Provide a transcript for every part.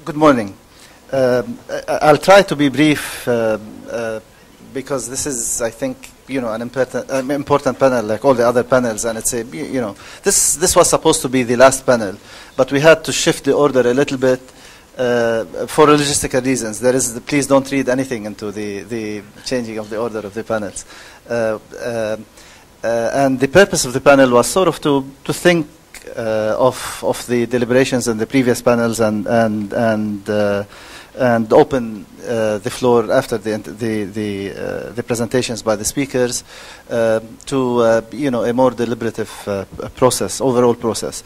Good morning. I'll try to be brief because this is, I think, an important panel, like all the other panels, and it's this was supposed to be the last panel, but we had to shift the order a little bit for logistical reasons. Please don't read anything into the changing of the order of the panels. And the purpose of the panel was sort of to think of the deliberations in the previous panels and open the floor after the presentations by the speakers to a more deliberative overall process.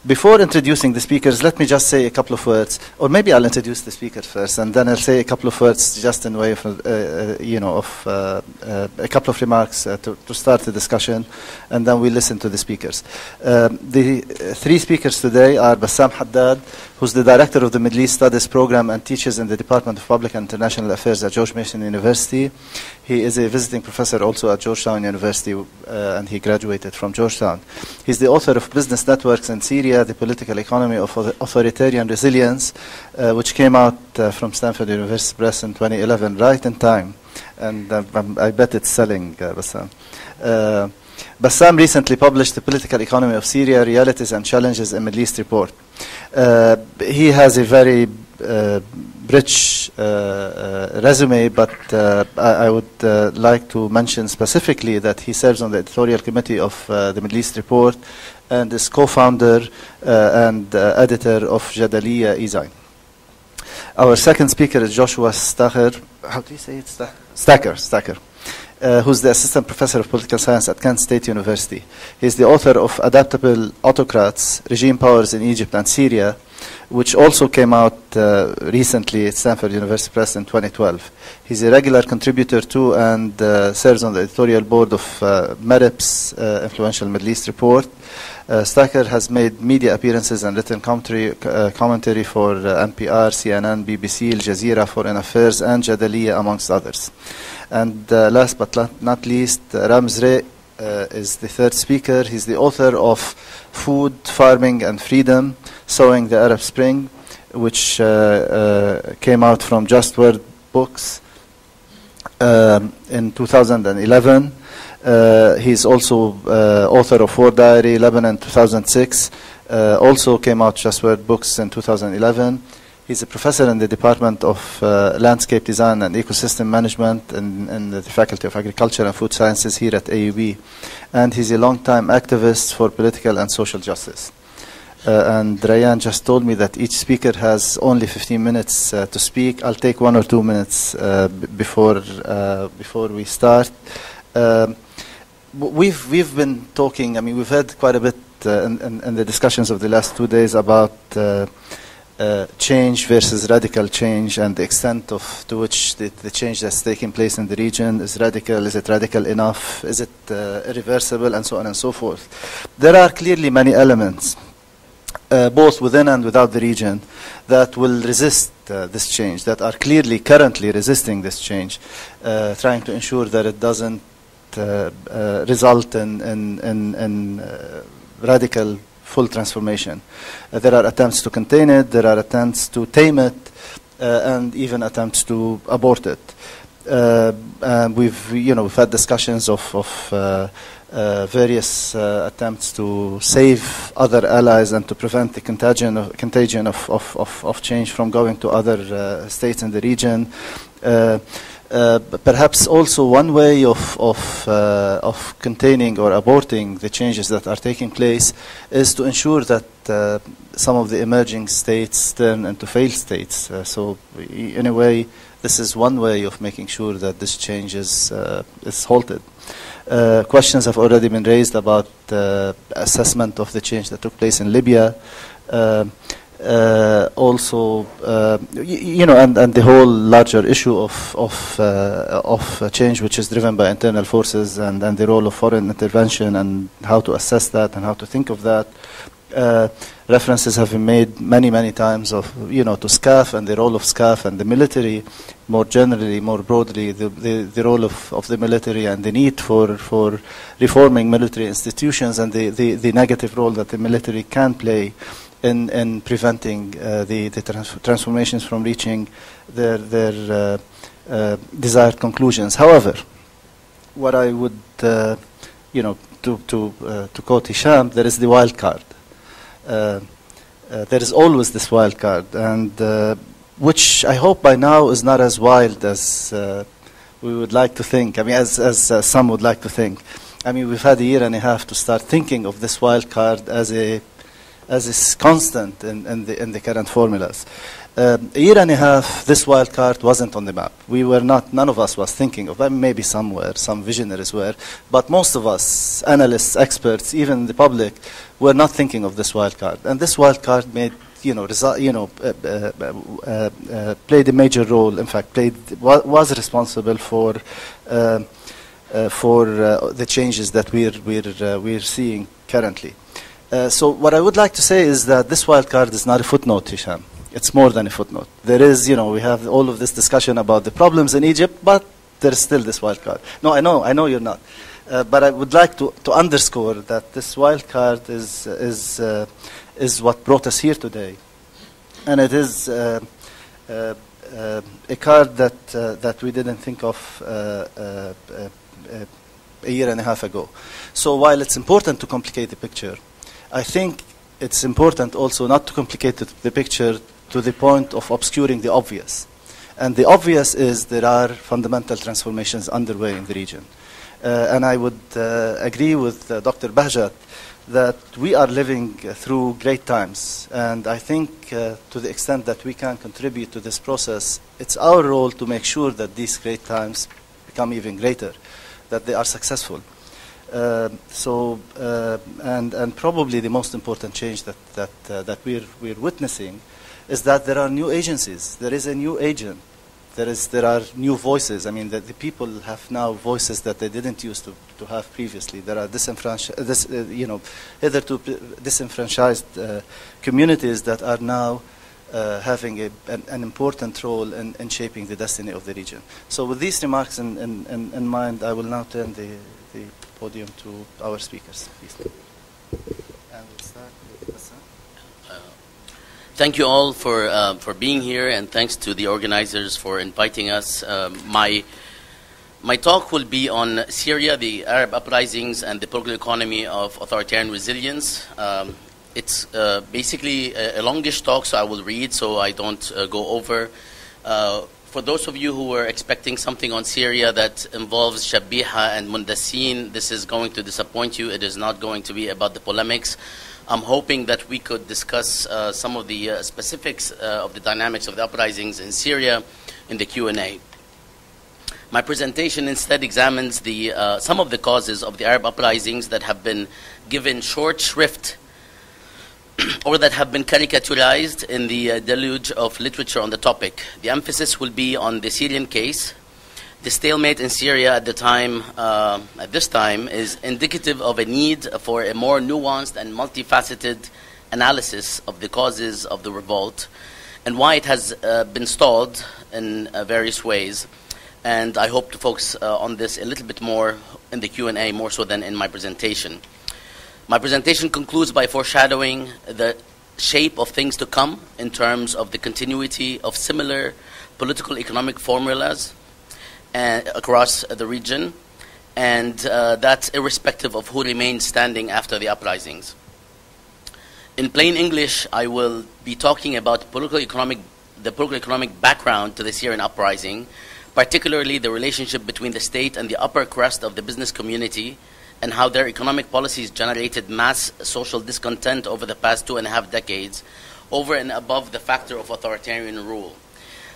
Before introducing the speakers, let me just say a couple of words, or maybe I'll introduce the speakers first, and then I'll say a couple of words just in way of a couple of remarks to start the discussion, and then we listen to the speakers. The three speakers today are Bassam Haddad, who's the director of the Middle East Studies Program and teaches in the Department of Public and International Affairs at George Mason University. He is a visiting professor also at Georgetown University, and he graduated from Georgetown. He's the author of Business Networks in Syria, The Political Economy of Authoritarian Resilience, which came out from Stanford University Press in 2011, right in time. And I bet it's selling, Bassam. Bassam recently published The Political Economy of Syria, Realities and Challenges in Middle East report. He has a very rich resume, but I would like to mention specifically that he serves on the editorial committee of the Middle East report and is co-founder and editor of Jadaliya e-Zine. Our second speaker is Joshua Stacher. How do you say it? Stacker. Who's the assistant professor of political science at Kent State University. He's the author of Adaptable Autocrats, Regime Powers in Egypt and Syria, which also came out recently at Stanford University Press in 2012. He's a regular contributor to and serves on the editorial board of MERIP's influential Middle East report. Stacker has made media appearances and written commentary for NPR, CNN, BBC, Al Jazeera, Foreign Affairs, and Jadaliya, amongst others. And last but not least, Rams Ray is the third speaker. He's the author of Food, Farming, and Freedom, Sowing the Arab Spring, which came out from Just Word Books in 2011. He's also author of War Diary, Lebanon 2006, also came out Just Word Books in 2011. He's a professor in the Department of Landscape Design and Ecosystem Management in the Faculty of Agriculture and Food Sciences here at AUB. And he's a long-time activist for political and social justice. And Rayan just told me that each speaker has only 15 minutes to speak. I'll take 1 or 2 minutes before we start. We've been talking, we've heard quite a bit in the discussions of the last 2 days about change versus radical change and the extent to which the change that's taking place in the region is radical. Is it radical enough? Is it irreversible? And so on and so forth. There are clearly many elements, both within and without the region, that will resist this change, that are clearly currently resisting this change, trying to ensure that it doesn't result in radical full transformation. There are attempts to contain it, there are attempts to tame it, and even attempts to abort it. We've had discussions of various attempts to save other allies and to prevent the contagion of change from going to other states in the region. Perhaps also one way of containing or aborting the changes that are taking place is to ensure that some of the emerging states turn into failed states. So in a way, this is one way of making sure that this change is halted. Questions have already been raised about assessment of the change that took place in Libya. Also, and the whole larger issue of change, which is driven by internal forces, and the role of foreign intervention, and how to assess that and how to think of that. References have been made many times of to SCAF and the role of SCAF and the military, more generally, more broadly, the role of the military and the need for reforming military institutions and the negative role that the military can play in preventing the transformations from reaching their desired conclusions. However, what I would, to quote Issam, there is the wild card. There is always this wild card, and which I hope by now is not as wild as we would like to think. I mean, as some would like to think. I mean, we've had a year and a half to start thinking of this wild card as a constant in the current formulas. A year and a half, this wild card wasn't on the map. We were not, none of us was thinking of it. Maybe some were, some visionaries were, but most of us, analysts, experts, even the public, were not thinking of this wild card. And this wild card made, played a major role. In fact, was responsible for the changes that we're seeing currently. So what I would like to say is that this wild card is not a footnote, Issam. It's more than a footnote. There is, we have all of this discussion about the problems in Egypt, but there is still this wild card. No, I know you're not. But I would like to underscore that this wild card is what brought us here today. And it is a card that we didn't think of a year and a half ago. So while it's important to complicate the picture, I think it's important also not to complicate the picture to the point of obscuring the obvious. And the obvious is there are fundamental transformations underway in the region. And I would agree with Dr. Bahjat that we are living through great times. And I think to the extent that we can contribute to this process, it's our role to make sure that these great times become even greater, that they are successful. And probably the most important change that we're witnessing is that there are new agencies. There is a new agent. There are new voices. I mean, the people have now voices that they didn't used to have previously. There are hitherto disenfranchised communities that are now having an important role in shaping the destiny of the region. So with these remarks in mind, I will now turn the podium to our speakers, please. And we'll start with Issam. Thank you all for being here, and thanks to the organizers for inviting us. My talk will be on Syria, the Arab uprisings, and the political economy of authoritarian resilience. It's basically a longish talk, so I will read so I don't go over. For those of you who were expecting something on Syria that involves Shabiha and Mundassin, this is going to disappoint you. It is not going to be about the polemics. I'm hoping that we could discuss some of the specifics of the dynamics of the uprisings in Syria in the Q&A. My presentation instead examines some of the causes of the Arab uprisings that have been given short shrift or that have been caricaturized in the deluge of literature on the topic. The emphasis will be on the Syrian case. The stalemate in Syria at this time, is indicative of a need for a more nuanced and multifaceted analysis of the causes of the revolt and why it has been stalled in various ways. And I hope to focus on this a little bit more in the Q&A, more so than in my presentation. My presentation concludes by foreshadowing the shape of things to come in terms of the continuity of similar political economic formulas across the region, and that's irrespective of who remains standing after the uprisings. In plain English, I will be talking about the political economic background to the Syrian uprising, particularly the relationship between the state and the upper crust of the business community, and how their economic policies generated mass social discontent over the past 2.5 decades, over and above the factor of authoritarian rule.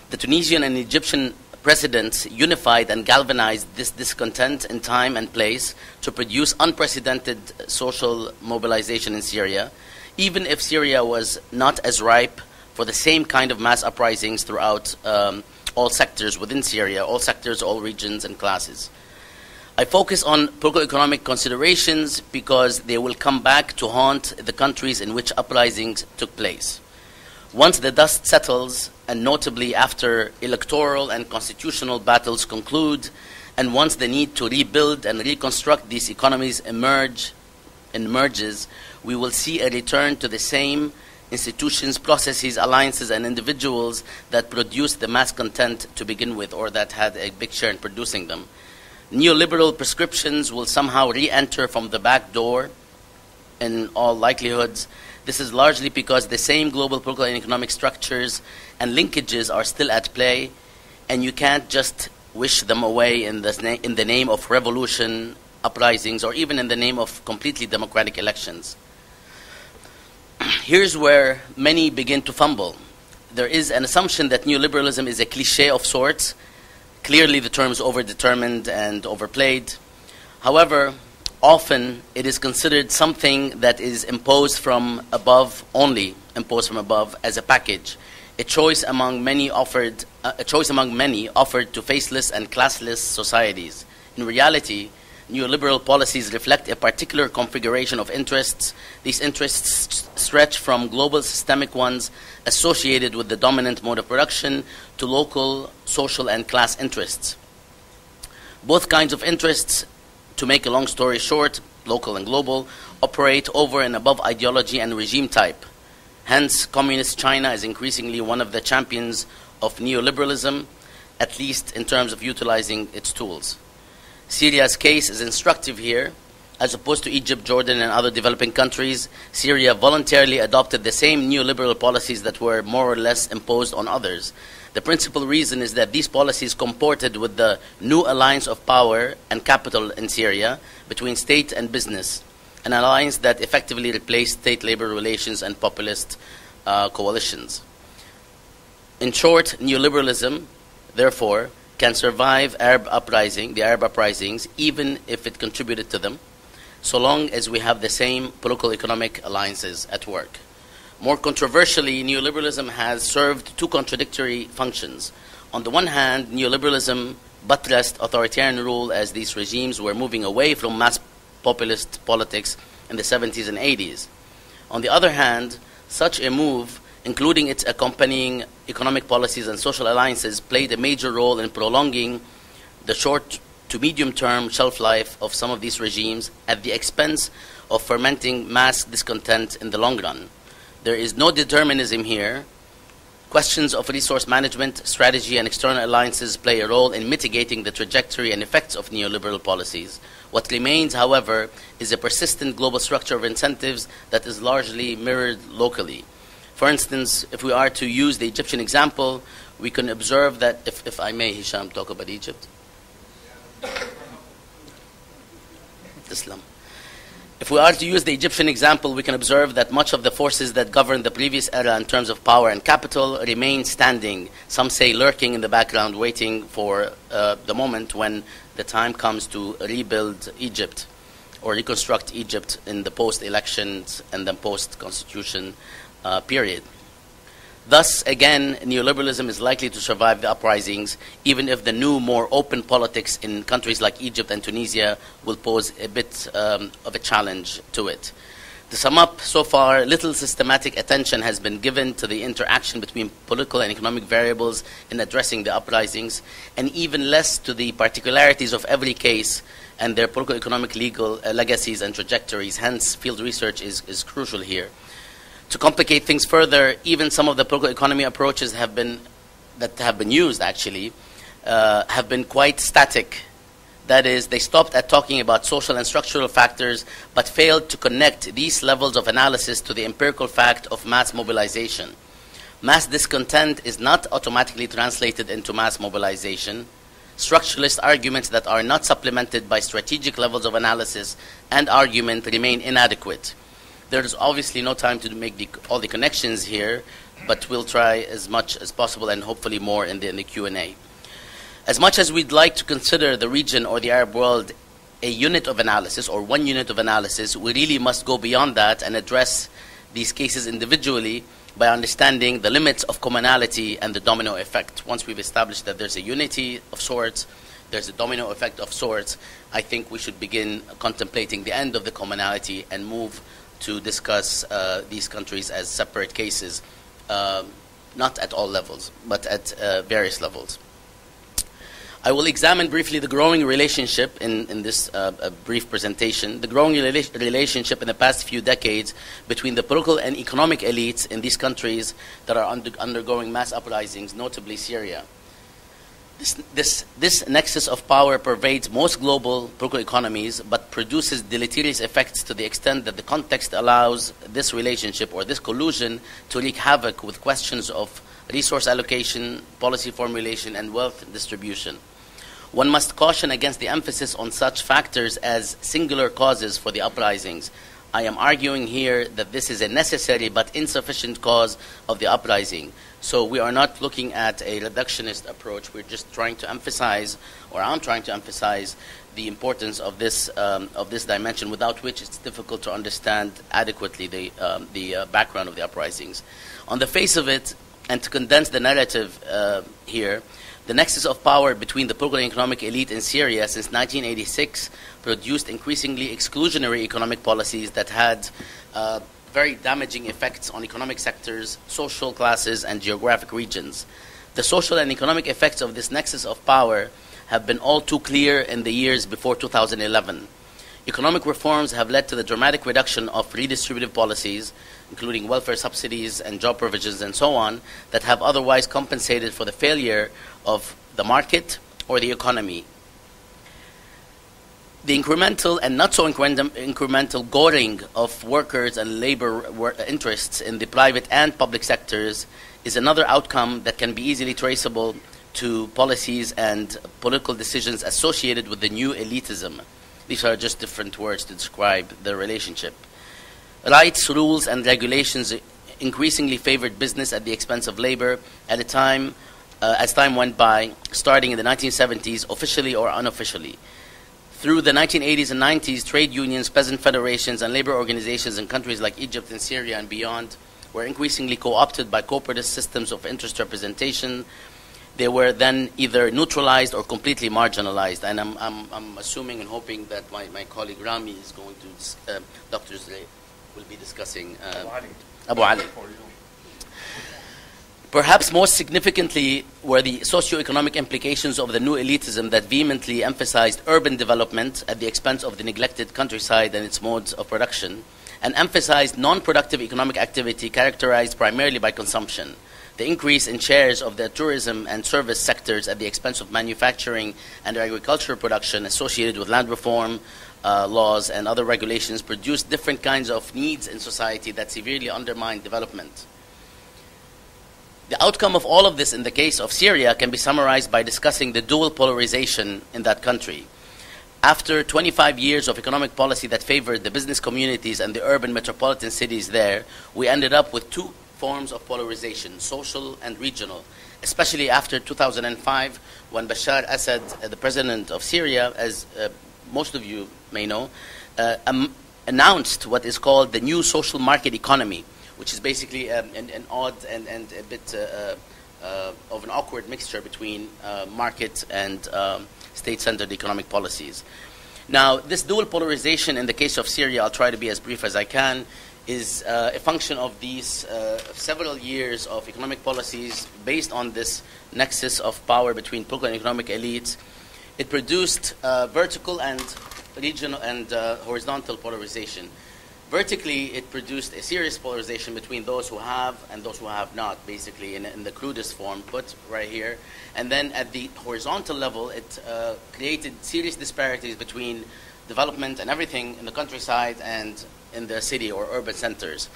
The Tunisian and Egyptian presidents unified and galvanized this discontent in time and place to produce unprecedented social mobilization in Syria, even if Syria was not as ripe for the same kind of mass uprisings throughout all sectors within Syria, all sectors, all regions and classes. I focus on political economic considerations because they will come back to haunt the countries in which uprisings took place. Once the dust settles, and notably after electoral and constitutional battles conclude, and once the need to rebuild and reconstruct these economies emerges, we will see a return to the same institutions, processes, alliances, and individuals that produced the mass content to begin with, or that had a big share in producing them. Neoliberal prescriptions will somehow re-enter from the back door in all likelihoods. This is largely because the same global political and economic structures and linkages are still at play, and you can't just wish them away in the name of revolution, uprisings, or even in the name of completely democratic elections. Here's where many begin to fumble. There is an assumption that neoliberalism is a cliché of sorts. Clearly, the term is overdetermined and overplayed. However, often it is considered something that is imposed from above, only imposed from above as a package, a choice among many offered to faceless and classless societies. In reality, neoliberal policies reflect a particular configuration of interests. These interests stretch from global systemic ones associated with the dominant mode of production to local, social, and class interests. Both kinds of interests, to make a long story short, local and global, operate over and above ideology and regime type. Hence, communist China is increasingly one of the champions of neoliberalism, at least in terms of utilizing its tools. Syria's case is instructive here. As opposed to Egypt, Jordan, and other developing countries, Syria voluntarily adopted the same neoliberal policies that were more or less imposed on others. The principal reason is that these policies comported with the new alliance of power and capital in Syria between state and business, an alliance that effectively replaced state-labor relations and populist coalitions. In short, neoliberalism, therefore, can survive the Arab uprisings, even if it contributed to them, so long as we have the same political economic alliances at work. More controversially, neoliberalism has served two contradictory functions. On the one hand, neoliberalism buttressed authoritarian rule as these regimes were moving away from mass populist politics in the 70s and 80s. On the other hand, such a move, including its accompanying economic policies and social alliances, played a major role in prolonging the short to medium-term shelf life of some of these regimes at the expense of fermenting mass discontent in the long run. There is no determinism here. Questions of resource management, strategy, and external alliances play a role in mitigating the trajectory and effects of neoliberal policies. What remains, however, is a persistent global structure of incentives that is largely mirrored locally. For instance, if we are to use the Egyptian example, we can observe that, if I may, Hisham, talk about Egypt. Islam. If we are to use the Egyptian example, we can observe that much of the forces that governed the previous era in terms of power and capital remain standing, some say lurking in the background, waiting for the moment when the time comes to rebuild Egypt or reconstruct Egypt in the post-elections and the post-constitution period. Thus, again, neoliberalism is likely to survive the uprisings, even if the new, more open politics in countries like Egypt and Tunisia will pose a bit of a challenge to it. To sum up, so far, little systematic attention has been given to the interaction between political and economic variables in addressing the uprisings, and even less to the particularities of every case and their political, economic, legal legacies and trajectories. Hence, field research is crucial here. To complicate things further, even some of the political economy approaches that have been used actually have been quite static. That is, they stopped at talking about social and structural factors, but failed to connect these levels of analysis to the empirical fact of mass mobilization. Mass discontent is not automatically translated into mass mobilization. Structuralist arguments that are not supplemented by strategic levels of analysis and argument remain inadequate. There is obviously no time to make all the connections here, but we'll try as much as possible and hopefully more in the Q&A. As much as we'd like to consider the region or the Arab world a unit of analysis or one unit of analysis, we really must go beyond that and address these cases individually by understanding the limits of commonality and the domino effect. Once we've established that there's a unity of sorts, there's a domino effect of sorts, I think we should begin contemplating the end of the commonality and move to discuss these countries as separate cases, not at all levels, but at various levels. I will examine briefly the growing relationship in this brief presentation, the growing relationship in the past few decades between the political and economic elites in these countries that are undergoing mass uprisings, notably Syria. This nexus of power pervades most global political economies, but produces deleterious effects to the extent that the context allows this relationship or this collusion to wreak havoc with questions of resource allocation, policy formulation, and wealth distribution. One must caution against the emphasis on such factors as singular causes for the uprisings. I am arguing here that this is a necessary but insufficient cause of the uprising. So we are not looking at a reductionist approach. We're just trying to emphasize, or I'm trying to emphasize, the importance of this dimension, without which it's difficult to understand adequately the background of the uprisings. On the face of it, and to condense the narrative here, the nexus of power between the political and economic elite in Syria since 1986 produced increasingly exclusionary economic policies that had very damaging effects on economic sectors, social classes, and geographic regions. The social and economic effects of this nexus of power have been all too clear in the years before 2011. Economic reforms have led to the dramatic reduction of redistributive policies, including welfare subsidies and job provisions and so on, that have otherwise compensated for the failure of the market or the economy. The incremental and not so incremental goring of workers and labor interests in the private and public sectors is another outcome that can be easily traceable to policies and political decisions associated with the new elitism. These are just different words to describe the relationship. Rights, rules, and regulations increasingly favored business at the expense of labor at a time, as time went by, starting in the 1970s, officially or unofficially. Through the 1980s and 90s, trade unions, peasant federations, and labor organizations in countries like Egypt and Syria and beyond were increasingly co-opted by corporatist systems of interest representation. They were then either neutralized or completely marginalized. And I'm assuming and hoping that my colleague Rami is going to, Dr. Zray, will be discussing Abu Ali. Perhaps most significantly were the socio-economic implications of the new elitism that vehemently emphasized urban development at the expense of the neglected countryside and its modes of production, and emphasized non-productive economic activity characterized primarily by consumption. The increase in shares of the tourism and service sectors at the expense of manufacturing and agricultural production associated with land reform laws and other regulations produced different kinds of needs in society that severely undermined development. The outcome of all of this in the case of Syria can be summarized by discussing the dual polarization in that country. After 25 years of economic policy that favored the business communities and the urban metropolitan cities there, we ended up with two forms of polarization, social and regional, especially after 2005, when Bashar Assad, the president of Syria, as most of you may know, announced what is called the new social market economy, which is basically an odd and a bit of an awkward mixture between market and state-centered economic policies. Now, this dual polarization in the case of Syria, I'll try to be as brief as I can, is a function of these several years of economic policies based on this nexus of power between political and economic elites. It produced vertical and regional and horizontal polarization. Vertically, it produced a serious polarization between those who have and those who have not, basically, in the crudest form put right here. And then at the horizontal level, it created serious disparities between development and everything in the countryside and in the city or urban centers.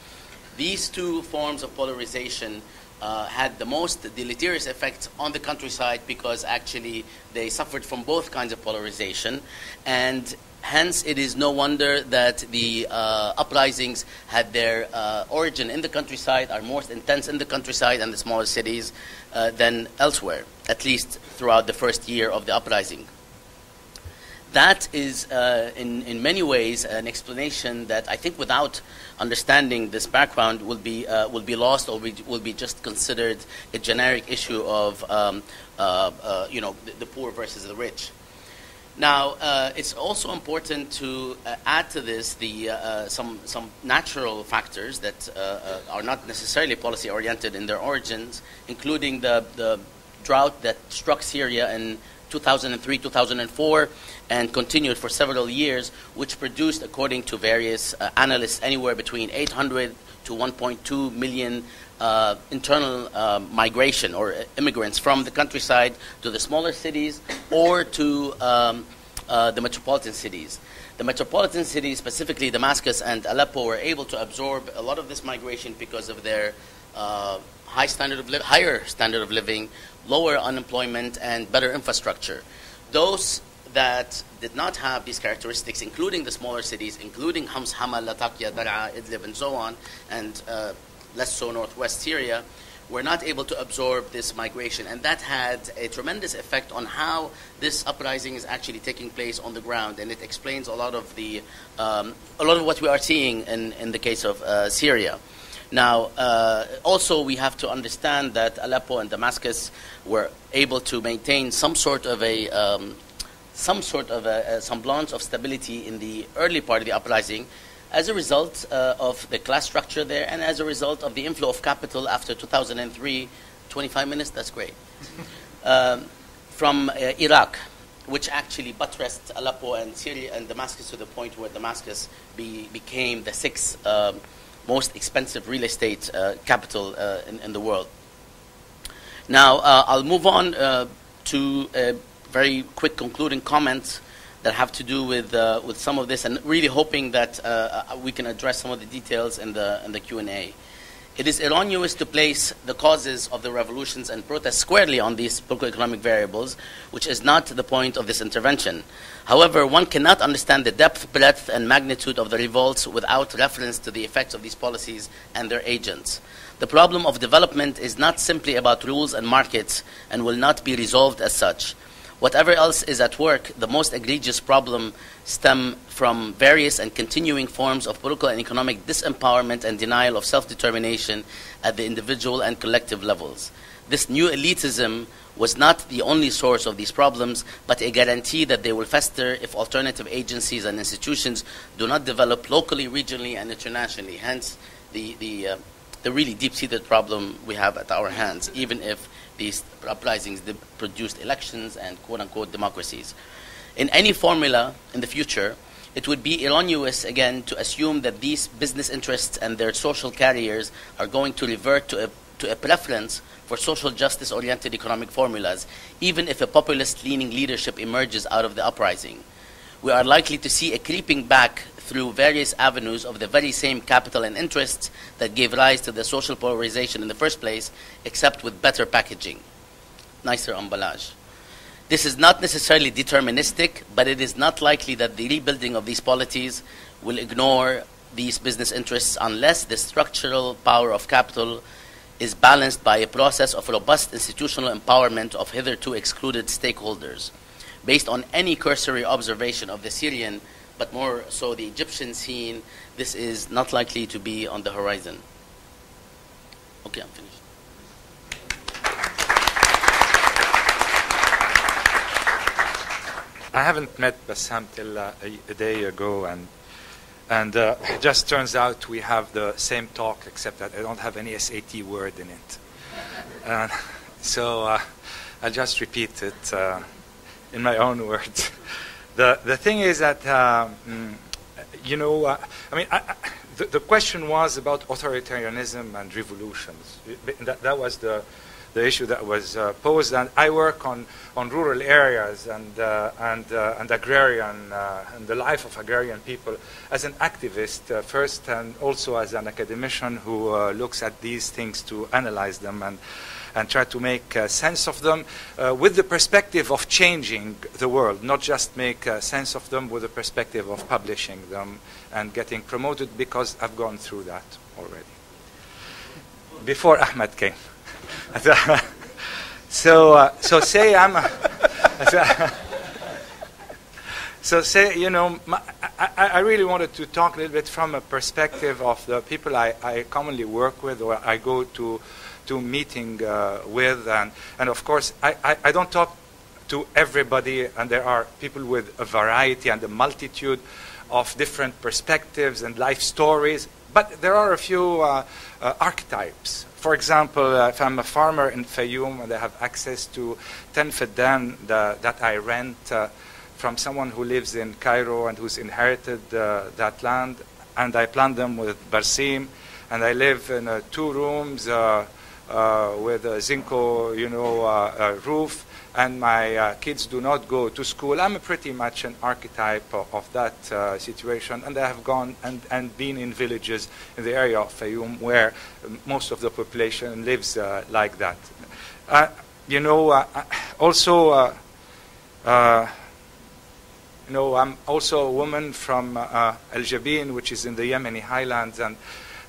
These two forms of polarization had the most deleterious effects on the countryside because actually they suffered from both kinds of polarization, and hence it is no wonder that the uprisings had their origin in the countryside, are more intense in the countryside and the smaller cities than elsewhere, at least throughout the first year of the uprising. That is, in many ways, an explanation that I think, without understanding this background, will be lost, or will be just considered a generic issue of, the poor versus the rich. Now, it's also important to add to this some natural factors that are not necessarily policy-oriented in their origins, including the drought that struck Syria in 2003, 2004, and continued for several years, which produced, according to various analysts, anywhere between 800 to 1.2 million internal migration or immigrants from the countryside to the smaller cities or to the metropolitan cities. The metropolitan cities, specifically Damascus and Aleppo, were able to absorb a lot of this migration because of their higher standard of living, lower unemployment, and better infrastructure. Those that did not have these characteristics, including the smaller cities, including Homs, Hama, Latakia, Daraa, Idlib, and so on, and less so northwest Syria, were not able to absorb this migration. And that had a tremendous effect on how this uprising is actually taking place on the ground. And it explains a lot of what we are seeing in the case of Syria. Now, also we have to understand that Aleppo and Damascus were able to maintain some sort of a semblance of stability in the early part of the uprising as a result of the class structure there and as a result of the inflow of capital after 2003. 25 minutes, that's great. From Iraq, which actually buttressed Aleppo and Syria and Damascus to the point where Damascus became the sixth most expensive real estate capital in the world. Now, I'll move on to a very quick concluding comments that have to do with some of this, and really hoping that we can address some of the details in the Q&A. It is erroneous to place the causes of the revolutions and protests squarely on these political economic variables, which is not the point of this intervention. However, one cannot understand the depth, breadth, and magnitude of the revolts without reference to the effects of these policies and their agents. The problem of development is not simply about rules and markets and will not be resolved as such. Whatever else is at work, the most egregious problem stem from various and continuing forms of political and economic disempowerment and denial of self-determination at the individual and collective levels. This new elitism was not the only source of these problems, but a guarantee that they will fester if alternative agencies and institutions do not develop locally, regionally, and internationally. Hence, the really deep-seated problem we have at our hands, even if these uprisings produced elections and quote-unquote democracies. In any formula in the future, it would be erroneous, again, to assume that these business interests and their social carriers are going to revert to a preference for social justice-oriented economic formulas, even if a populist-leaning leadership emerges out of the uprising. We are likely to see a creeping back through various avenues of the very same capital and interests that gave rise to the social polarization in the first place, except with better packaging, nicer emballage. This is not necessarily deterministic, but it is not likely that the rebuilding of these polities will ignore these business interests unless the structural power of capital is balanced by a process of robust institutional empowerment of hitherto excluded stakeholders. Based on any cursory observation of the Syrian, but more so the Egyptian scene, this is not likely to be on the horizon. Okay, I'm finished. I haven't met Bassam till a day ago, and it just turns out we have the same talk, except that I don't have any SAT word in it. So I'll just repeat it in my own words. The thing is that, the question was about authoritarianism and revolutions. That was the issue that was posed. And I work on rural areas and agrarian and the life of agrarian people as an activist first, and also as an academician who looks at these things to analyze them and try to make sense of them with the perspective of changing the world, not just make sense of them with the perspective of publishing them and getting promoted, because I've gone through that already before Ahmed came. So say I'm so say, I really wanted to talk a little bit from a perspective of the people I commonly work with or I go to meeting with, and of course I don't talk to everybody, and there are people with a variety and a multitude of different perspectives and life stories, but there are a few archetypes For example, if I'm a farmer in Fayoum and I have access to 10 fiddan that I rent from someone who lives in Cairo and who's inherited that land, and I plant them with barsim, and I live in 2 rooms with a zinco, roof, and my kids do not go to school. I'm pretty much an archetype of that situation, and I have gone and been in villages in the area of Fayoum where most of the population lives like that. Also, I'm also a woman from Al Jabin, which is in the Yemeni highlands. And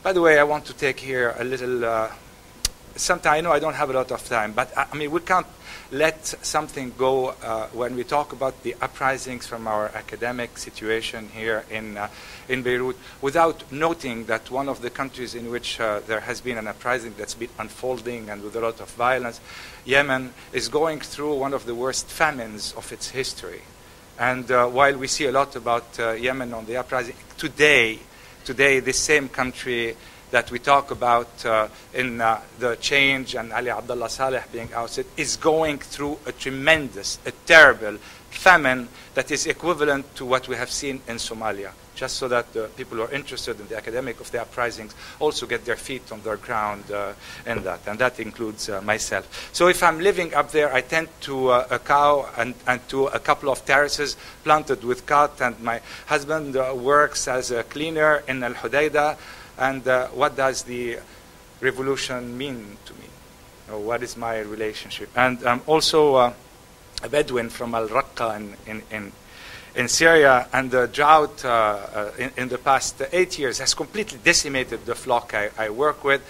by the way, I want to take here a little. Sometimes I know I don't have a lot of time, but I mean we can't let something go when we talk about the uprisings from our academic situation here in Beirut without noting that one of the countries in which there has been an uprising that's been unfolding and with a lot of violence, Yemen, is going through one of the worst famines of its history. And while we see a lot about Yemen on the uprising, today this same country that we talk about in the change and Ali Abdullah Saleh being ousted is going through a tremendous, a terrible famine that is equivalent to what we have seen in Somalia, just so that the people who are interested in the academic of the uprisings also get their feet on the ground in that, and that includes myself. So if I'm living up there, I tend to a cow and to a couple of terraces planted with khat, and my husband works as a cleaner in Al-Hudaydah. And what does the revolution mean to me? Or what is my relationship? And I'm also a Bedouin from Al-Raqqa in Syria, and the drought in the past 8 years has completely decimated the flock I work with.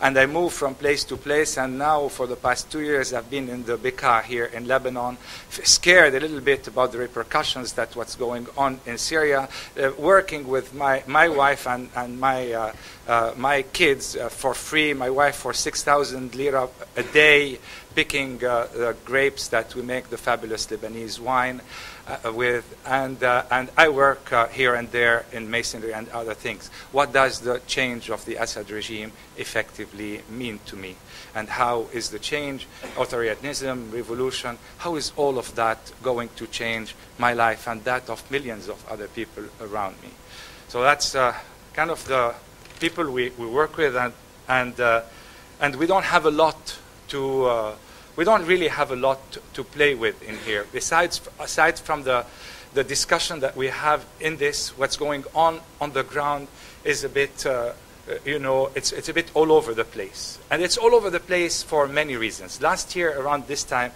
And I move from place to place, and now for the past 2 years I've been in the Bekaa here in Lebanon, scared a little bit about the repercussions that what's going on in Syria, working with my wife and my kids for free, my wife for 6,000 lira a day, picking the grapes that we make the fabulous Lebanese wine with, and I work here and there in masonry and other things. What does the change of the Assad regime effectively mean to me? And how is the change, authoritarianism, revolution, how is all of that going to change my life and that of millions of other people around me? So that's kind of the people we work with, and we don't have a lot to we don't really have a lot to play with in here. Aside from the discussion that we have in this, what's going on the ground is a bit, it's a bit all over the place. And it's all over the place for many reasons. Last year, around this time,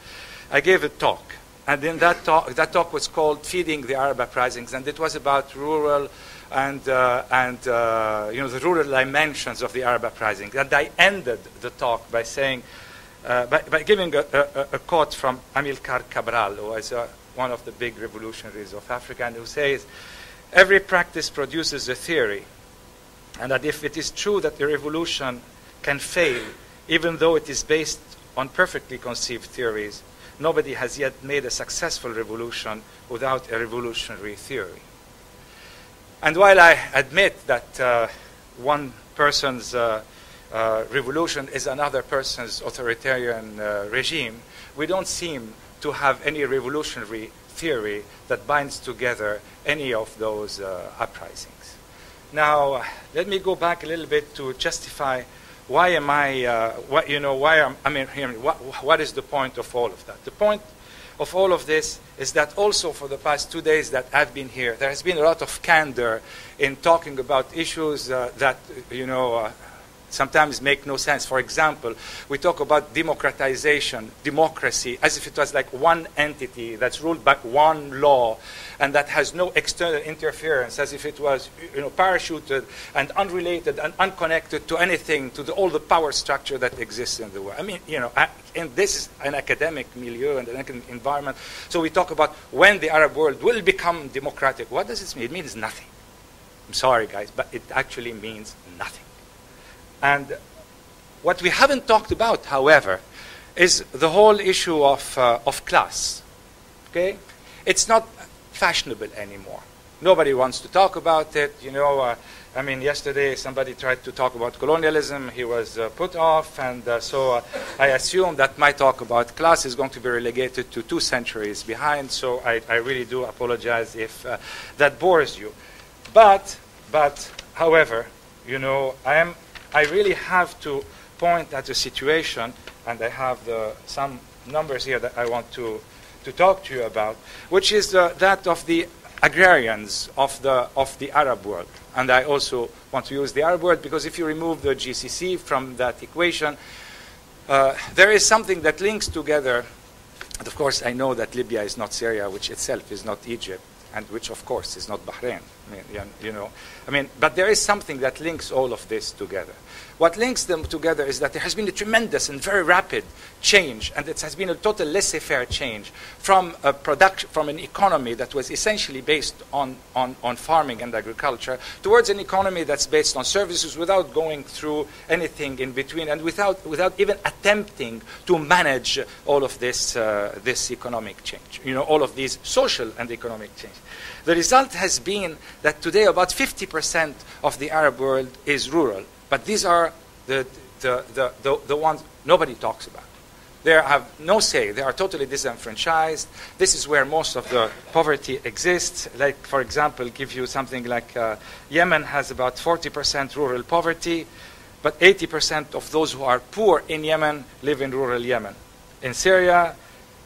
I gave a talk. And in that talk was called Feeding the Arab Uprisings. And it was about rural and the rural dimensions of the Arab Uprisings. And I ended the talk by saying, by giving a quote from Amilcar Cabral, who is one of the big revolutionaries of Africa, and who says, every practice produces a theory, and that if it is true that a revolution can fail, even though it is based on perfectly conceived theories, nobody has yet made a successful revolution without a revolutionary theory. And while I admit that one person's revolution is another person's authoritarian regime, we don't seem to have any revolutionary theory that binds together any of those uprisings. Now, let me go back a little bit to justify why am I, what is the point of all of that? The point of all of this is that also for the past 2 days that I've been here, there has been a lot of candor in talking about issues that, sometimes make no sense. For example, we talk about democratization, democracy, as if it was like one entity that's ruled by one law and that has no external interference, as if it was parachuted and unrelated and unconnected to anything, to all the power structure that exists in the world. I mean, and this is an academic milieu and an academic environment. So we talk about when the Arab world will become democratic. What does this mean? It means nothing. I'm sorry, guys, but it actually means nothing. And what we haven't talked about, however, is the whole issue of class. Okay, it's not fashionable anymore. Nobody wants to talk about it. I mean, yesterday somebody tried to talk about colonialism. He was put off, and so I assume that my talk about class is going to be relegated to 2 centuries behind. So I really do apologize if that bores you. But however, you know, I really have to point at a situation, and I have some numbers here that I want to talk to you about, which is that of the agrarians of the Arab world. And I also want to use the Arab world because if you remove the GCC from that equation, there is something that links together. And of course, I know that Libya is not Syria, which itself is not Egypt, and which, of course, is not Bahrain. But there is something that links all of this together. What links them together is that there has been a tremendous and very rapid change, and it has been a total laissez-faire change from an economy that was essentially based on farming and agriculture towards an economy that's based on services without going through anything in between and without even attempting to manage all of this economic change, you know, all of these social and economic change. The result has been that today about 50% of the Arab world is rural. But these are the ones nobody talks about. They have no say. They are totally disenfranchised. This is where most of the poverty exists. Like, for example, give you something like Yemen has about 40% rural poverty, but 80% of those who are poor in Yemen live in rural Yemen. In Syria,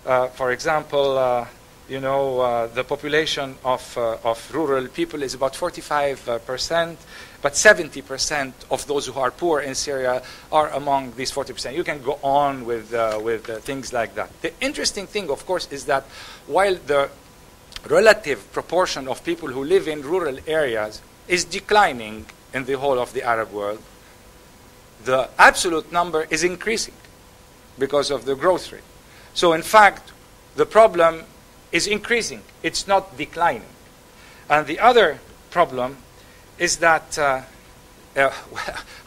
for example, the population of rural people is about 45%. But 70% of those who are poor in Syria are among these 40%. You can go on with things like that. The interesting thing, of course, is that while the relative proportion of people who live in rural areas is declining in the whole of the Arab world, the absolute number is increasing because of the growth rate. So, in fact, the problem is increasing. It's not declining. And the other problem is that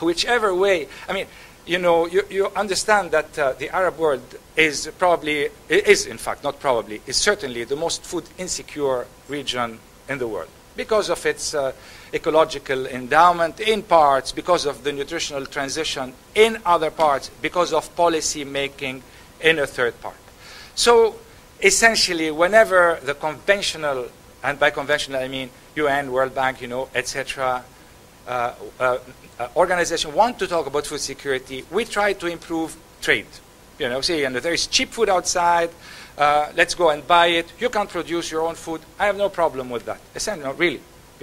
whichever way, I mean, you understand that the Arab world is certainly the most food insecure region in the world because of its ecological endowment in parts, because of the nutritional transition in other parts, because of policy making in a third part. So essentially, whenever the conventional, and by conventional I mean UN, World Bank, etc., organizations want to talk about food security, we try to improve trade. There is cheap food outside, let's go and buy it. You can produce your own food. I have no problem with that. Essentially, really. If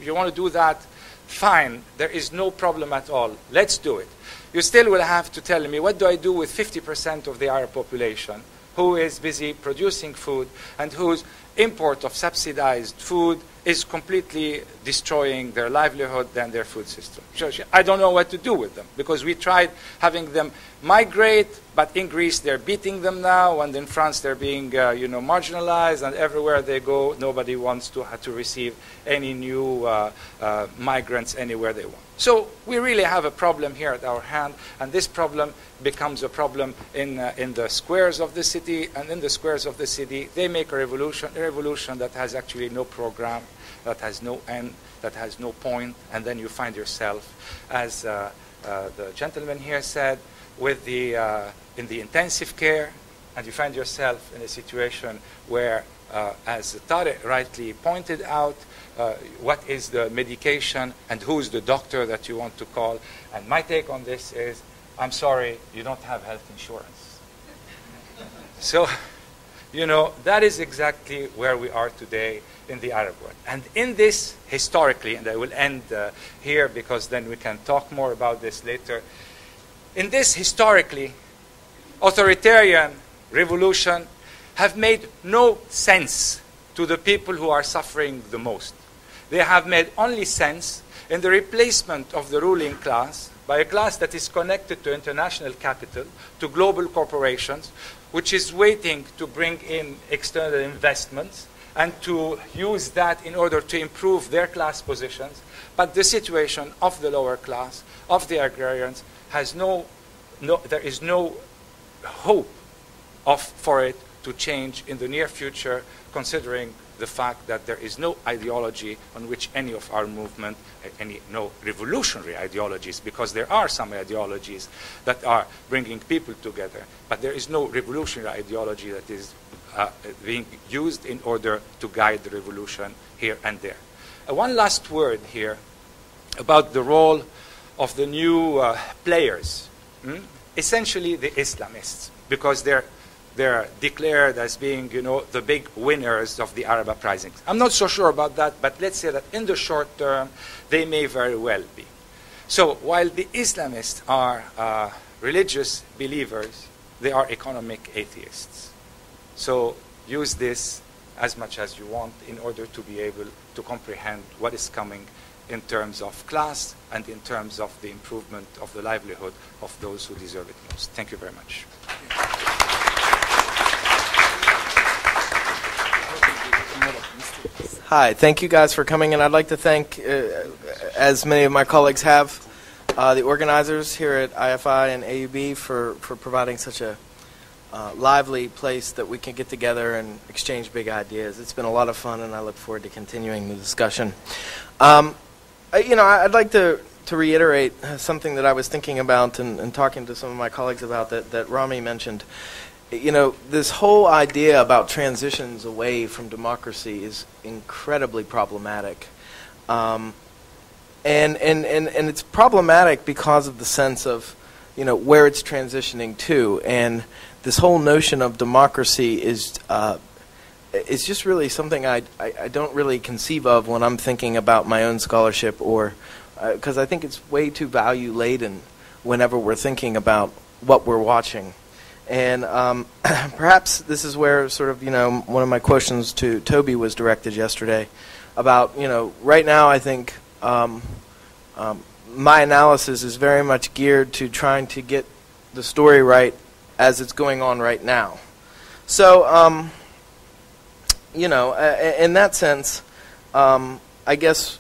you want to do that, fine. There is no problem at all. Let's do it. You still will have to tell me, what do I do with 50% of the Arab population who is busy producing food and whose import of subsidized food is completely destroying their livelihood and their food system. So I don't know what to do with them because we tried having them migrate, but in Greece they're beating them now, and in France they're being marginalized, and everywhere they go nobody wants to receive any new migrants anywhere they want. So we really have a problem here at our hand, and this problem becomes a problem in the squares of the city, and in the squares of the city they make a revolution that has actually no program, that has no end, that has no point, and then you find yourself, as the gentleman here said, with in the intensive care, and you find yourself in a situation where, as Tariq rightly pointed out, what is the medication and who's the doctor that you want to call. And my take on this is, I'm sorry, you don't have health insurance. So, that is exactly where we are today in the Arab world. And in this, historically, and I will end here because then we can talk more about this later. In this, historically, authoritarian revolution have made no sense to the people who are suffering the most. They have made only sense in the replacement of the ruling class by a class that is connected to international capital, to global corporations, which is waiting to bring in external investments and to use that in order to improve their class positions. But the situation of the lower class, of the agrarians, has there is no hope for it to change in the near future, considering the fact that there is no ideology on which any of our movement, no revolutionary ideologies, because there are some ideologies that are bringing people together, but there is no revolutionary ideology that is being used in order to guide the revolution here and there. One last word here about the role of the new players, essentially the Islamists, because they're declared as being, the big winners of the Arab uprisings. I'm not so sure about that, but let's say that in the short term, they may very well be. So while the Islamists are religious believers, they are economic atheists. So use this as much as you want in order to be able to comprehend what is coming in terms of class and in terms of the improvement of the livelihood of those who deserve it most. Thank you very much. Hi, thank you guys for coming, and I'd like to thank, as many of my colleagues have, the organizers here at IFI and AUB for providing such a lively place that we can get together and exchange big ideas. It's been a lot of fun, and I look forward to continuing the discussion. I'd like to reiterate something that I was thinking about and talking to some of my colleagues about that Rami mentioned. This whole idea about transitions away from democracy is incredibly problematic. And it's problematic because of the sense of, where it's transitioning to. And this whole notion of democracy is just really something I don't really conceive of when I'm thinking about my own scholarship, or because I think it's way too value-laden whenever we're thinking about what we're watching. And perhaps this is where sort of, one of my questions to Toby was directed yesterday about, right now I think my analysis is very much geared to trying to get the story right as it's going on right now. So, in that sense, I guess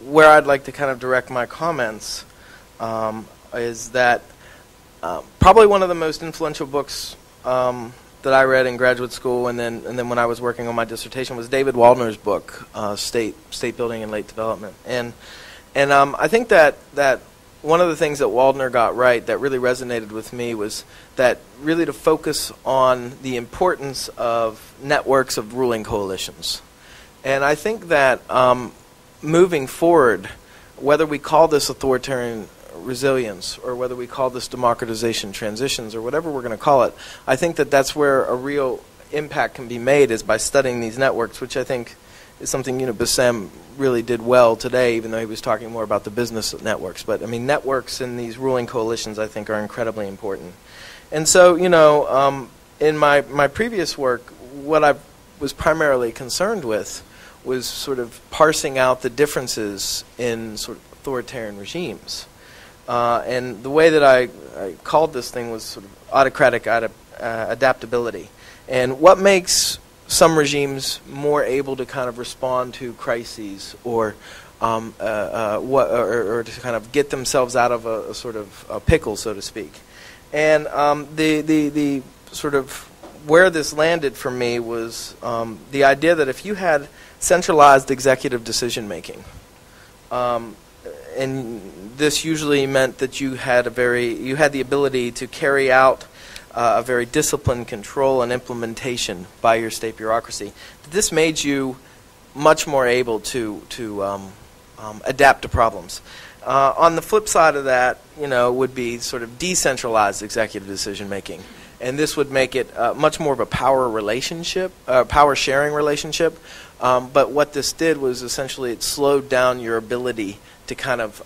where I'd like to kind of direct my comments is that probably one of the most influential books that I read in graduate school, and then when I was working on my dissertation, was David Waldner's book, State Building and Late Development. And I think that one of the things that Waldner got right that really resonated with me was that really to focus on the importance of networks of ruling coalitions. And I think that moving forward, whether we call this authoritarian resilience or whether we call this democratization transitions or whatever we're going to call it, I think that that's where a real impact can be made, is by studying these networks, which I think is something Bassam really did well today, even though he was talking more about the business networks. But I mean, networks in these ruling coalitions I think are incredibly important. And so in my previous work, what I was primarily concerned with was sort of parsing out the differences in sort of authoritarian regimes. And the way that I called this thing was sort of autocratic adaptability. And what makes some regimes more able to kind of respond to crises or to kind of get themselves out of a sort of a pickle, so to speak. And the sort of where this landed for me was the idea that if you had centralized executive decision making, and this usually meant that you had the ability to carry out a very disciplined control and implementation by your state bureaucracy. This made you much more able to adapt to problems. On the flip side of that, would be sort of decentralized executive decision making, and this would make it much more of a power sharing relationship. But what this did was essentially it slowed down your ability to kind of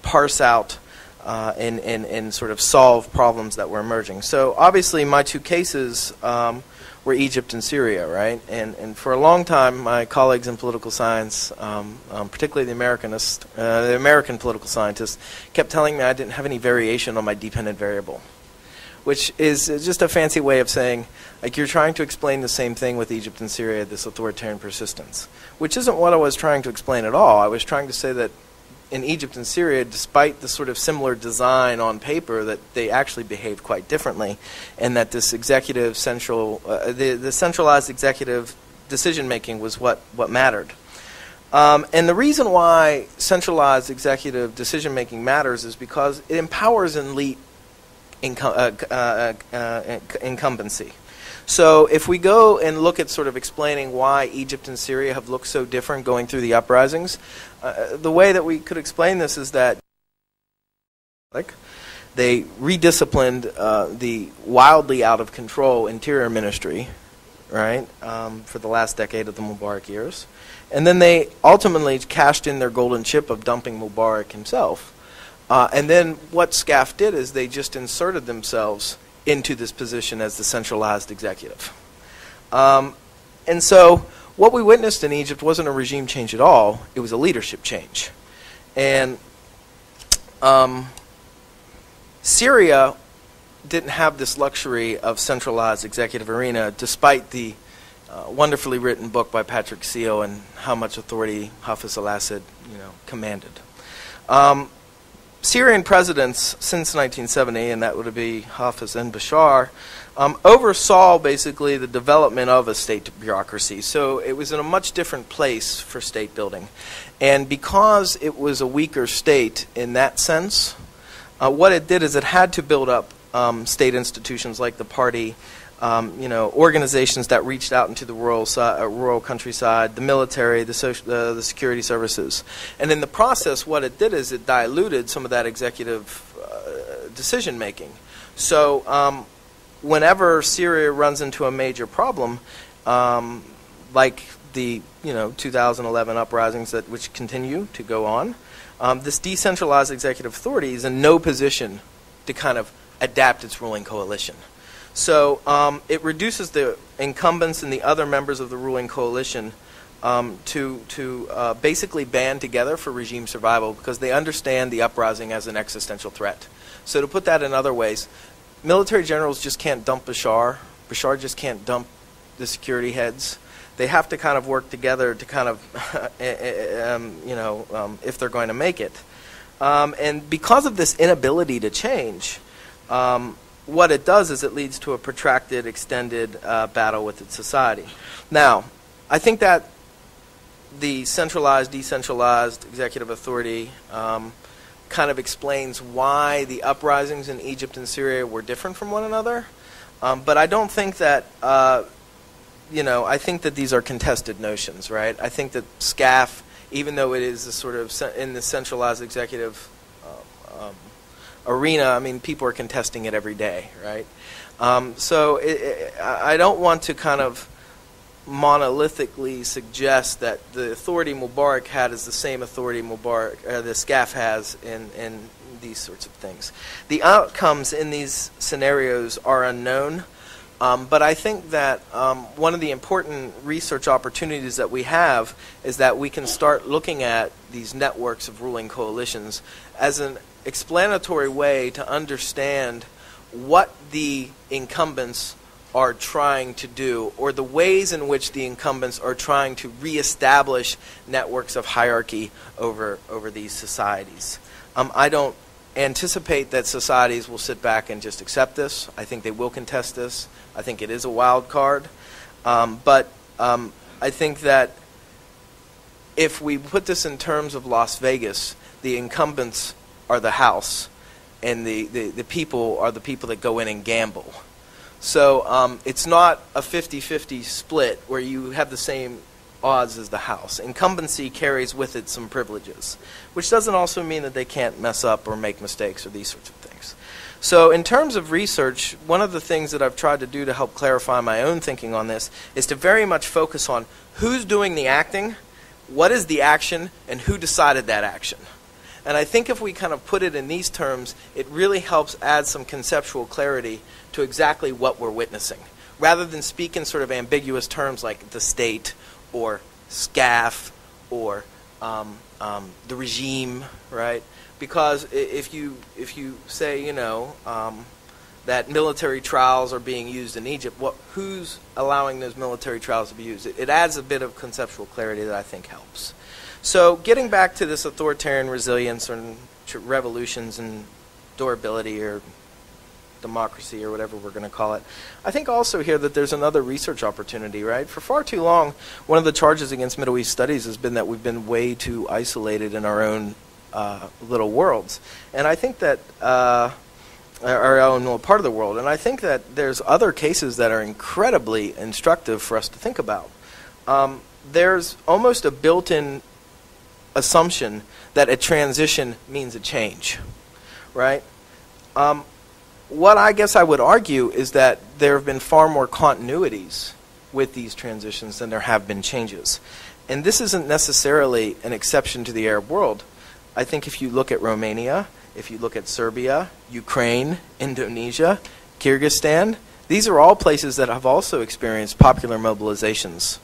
parse out and sort of solve problems that were emerging. So obviously my two cases were Egypt and Syria, right? And for a long time, my colleagues in political science, particularly the American political scientists, kept telling me I didn't have any variation on my dependent variable, which is just a fancy way of saying, like, you're trying to explain the same thing with Egypt and Syria, this authoritarian persistence, which isn't what I was trying to explain at all. I was trying to say that in Egypt and Syria, despite the sort of similar design on paper, that they actually behaved quite differently, and that this executive the centralized executive decision-making was what mattered. And the reason why centralized executive decision-making matters is because it empowers elite incumbency. So if we go and look at sort of explaining why Egypt and Syria have looked so different going through the uprisings, the way that we could explain this is that they redisciplined the wildly out of control interior ministry, right, for the last decade of the Mubarak years. And then they ultimately cashed in their golden chip of dumping Mubarak himself. And then what SCAF did is they just inserted themselves into this position as the centralized executive. And so what we witnessed in Egypt wasn't a regime change at all. It was a leadership change. And Syria didn't have this luxury of centralized executive arena, despite the wonderfully written book by Patrick Seal and how much authority Hafez al-Assad, commanded. Syrian presidents since 1970, and that would be Hafez and Bashar, oversaw basically the development of a state bureaucracy. So it was in a much different place for state building. And because it was a weaker state in that sense, what it did is it had to build up state institutions like the party, organizations that reached out into the rural countryside, the military, the security services. And in the process, what it did is it diluted some of that executive decision-making. So whenever Syria runs into a major problem, like the 2011 uprisings which continue to go on, this decentralized executive authority is in no position to kind of adapt its ruling coalition. So it reduces the incumbents and the other members of the ruling coalition to basically band together for regime survival because they understand the uprising as an existential threat. So to put that in other ways, military generals just can't dump Bashar. Bashar just can't dump the security heads. They have to kind of work together to kind of, if they're going to make it. And because of this inability to change, what it does is it leads to a protracted, extended battle with its society. Now, I think that the centralized, decentralized executive authority kind of explains why the uprisings in Egypt and Syria were different from one another. But I don't think that, I think that these are contested notions, right? I think that SCAF, even though it is a sort of in the centralized executive arena, I mean, people are contesting it every day, right? So I don't want to kind of monolithically suggest that the authority Mubarak had is the same authority the SCAF has in these sorts of things. The outcomes in these scenarios are unknown, but I think that one of the important research opportunities that we have is that we can start looking at these networks of ruling coalitions as an explanatory way to understand what the incumbents are trying to do, or the ways in which the incumbents are trying to reestablish networks of hierarchy over these societies. I don't anticipate that societies will sit back and just accept this. I think they will contest this. I think it is a wild card. But I think that if we put this in terms of Las Vegas, the incumbents are the house, and the people are the people that go in and gamble. So it's not a 50-50 split where you have the same odds as the house. Incumbency carries with it some privileges, which doesn't also mean that they can't mess up or make mistakes or these sorts of things. So in terms of research, one of the things that I've tried to do to help clarify my own thinking on this is to very much focus on who's doing the acting, what is the action, and who decided that action. And I think if we kind of put it in these terms, it really helps add some conceptual clarity to exactly what we're witnessing, rather than speak in sort of ambiguous terms like the state or SCAF or the regime, right? Because if you say, that military trials are being used in Egypt, who's allowing those military trials to be used? It adds a bit of conceptual clarity that I think helps. So getting back to this authoritarian resilience and revolutions and durability or democracy or whatever we're going to call it. I think also here that there's another research opportunity, right? For far too long, one of the charges against Middle East studies has been that we've been way too isolated in our own little worlds. And I think that, our own little part of the world. And I think that there's other cases that are incredibly instructive for us to think about. There's almost a built-in assumption that a transition means a change, right? What I guess I would argue is that there have been far more continuities with these transitions than there have been changes. And this isn't necessarily an exception to the Arab world. I think if you look at Romania, if you look at Serbia, Ukraine, Indonesia, Kyrgyzstan, these are all places that have also experienced popular mobilizations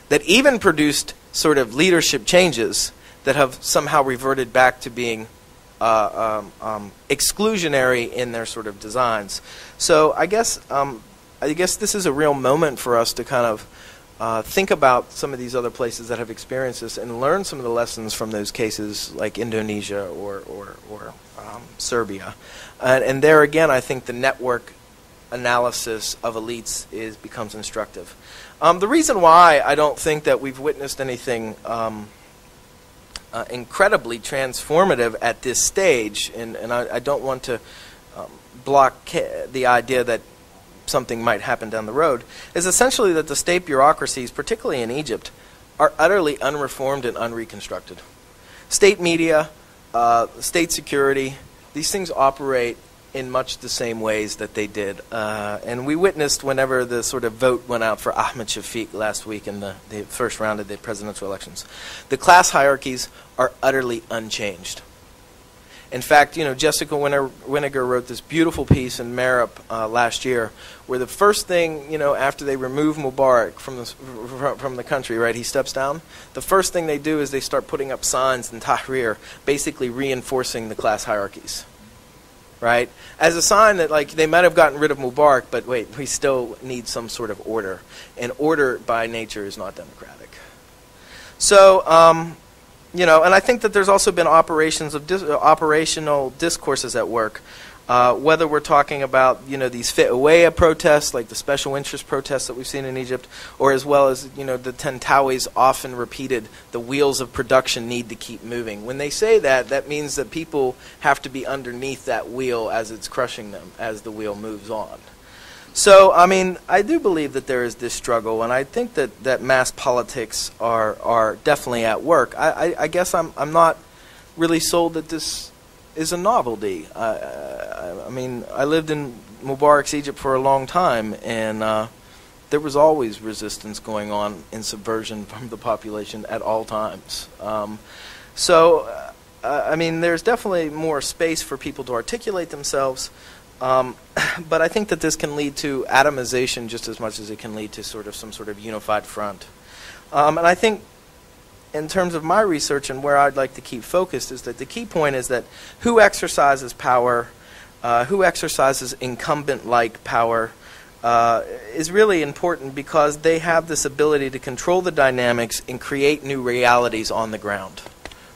that even produced sort of leadership changes that have somehow reverted back to being exclusionary in their sort of designs. So I guess this is a real moment for us to kind of think about some of these other places that have experienced this and learn some of the lessons from those cases like Indonesia or Serbia. And there again, I think the network analysis of elites becomes instructive. The reason why I don't think that we've witnessed anything incredibly transformative at this stage, and I don't want to block the idea that something might happen down the road, is essentially that the state bureaucracies, particularly in Egypt, are utterly unreformed and unreconstructed. State media, state security, these things operate in much the same ways that they did. And we witnessed whenever the sort of vote went out for Ahmed Shafiq last week in the first round of the presidential elections. The class hierarchies are utterly unchanged. In fact, Jessica Winiger wrote this beautiful piece in Merup last year, where the first thing, after they remove Mubarak from the country, right, he steps down, the first thing they do is they start putting up signs in Tahrir, basically reinforcing the class hierarchies. Right? As a sign that, like, they might have gotten rid of Mubarak, but wait, we still need some sort of order. And order by nature is not democratic. So, and I think that there's also been operational discourses at work. Whether we're talking about, these Fit-Awaya protests, like the special interest protests that we've seen in Egypt, or as well as, the Tantawis often repeated, the wheels of production need to keep moving. When they say that, that means that people have to be underneath that wheel as it's crushing them, as the wheel moves on. So, I do believe that there is this struggle, and I think that mass politics are definitely at work. I guess I'm not really sold that this is a novelty. I lived in Mubarak's Egypt for a long time, and there was always resistance going on in subversion from the population at all times. There's definitely more space for people to articulate themselves, but I think that this can lead to atomization just as much as it can lead to some sort of unified front. And I think in terms of my research and where I'd like to keep focused is that the key point is that who exercises power, who exercises incumbent-like power, is really important because they have this ability to control the dynamics and create new realities on the ground,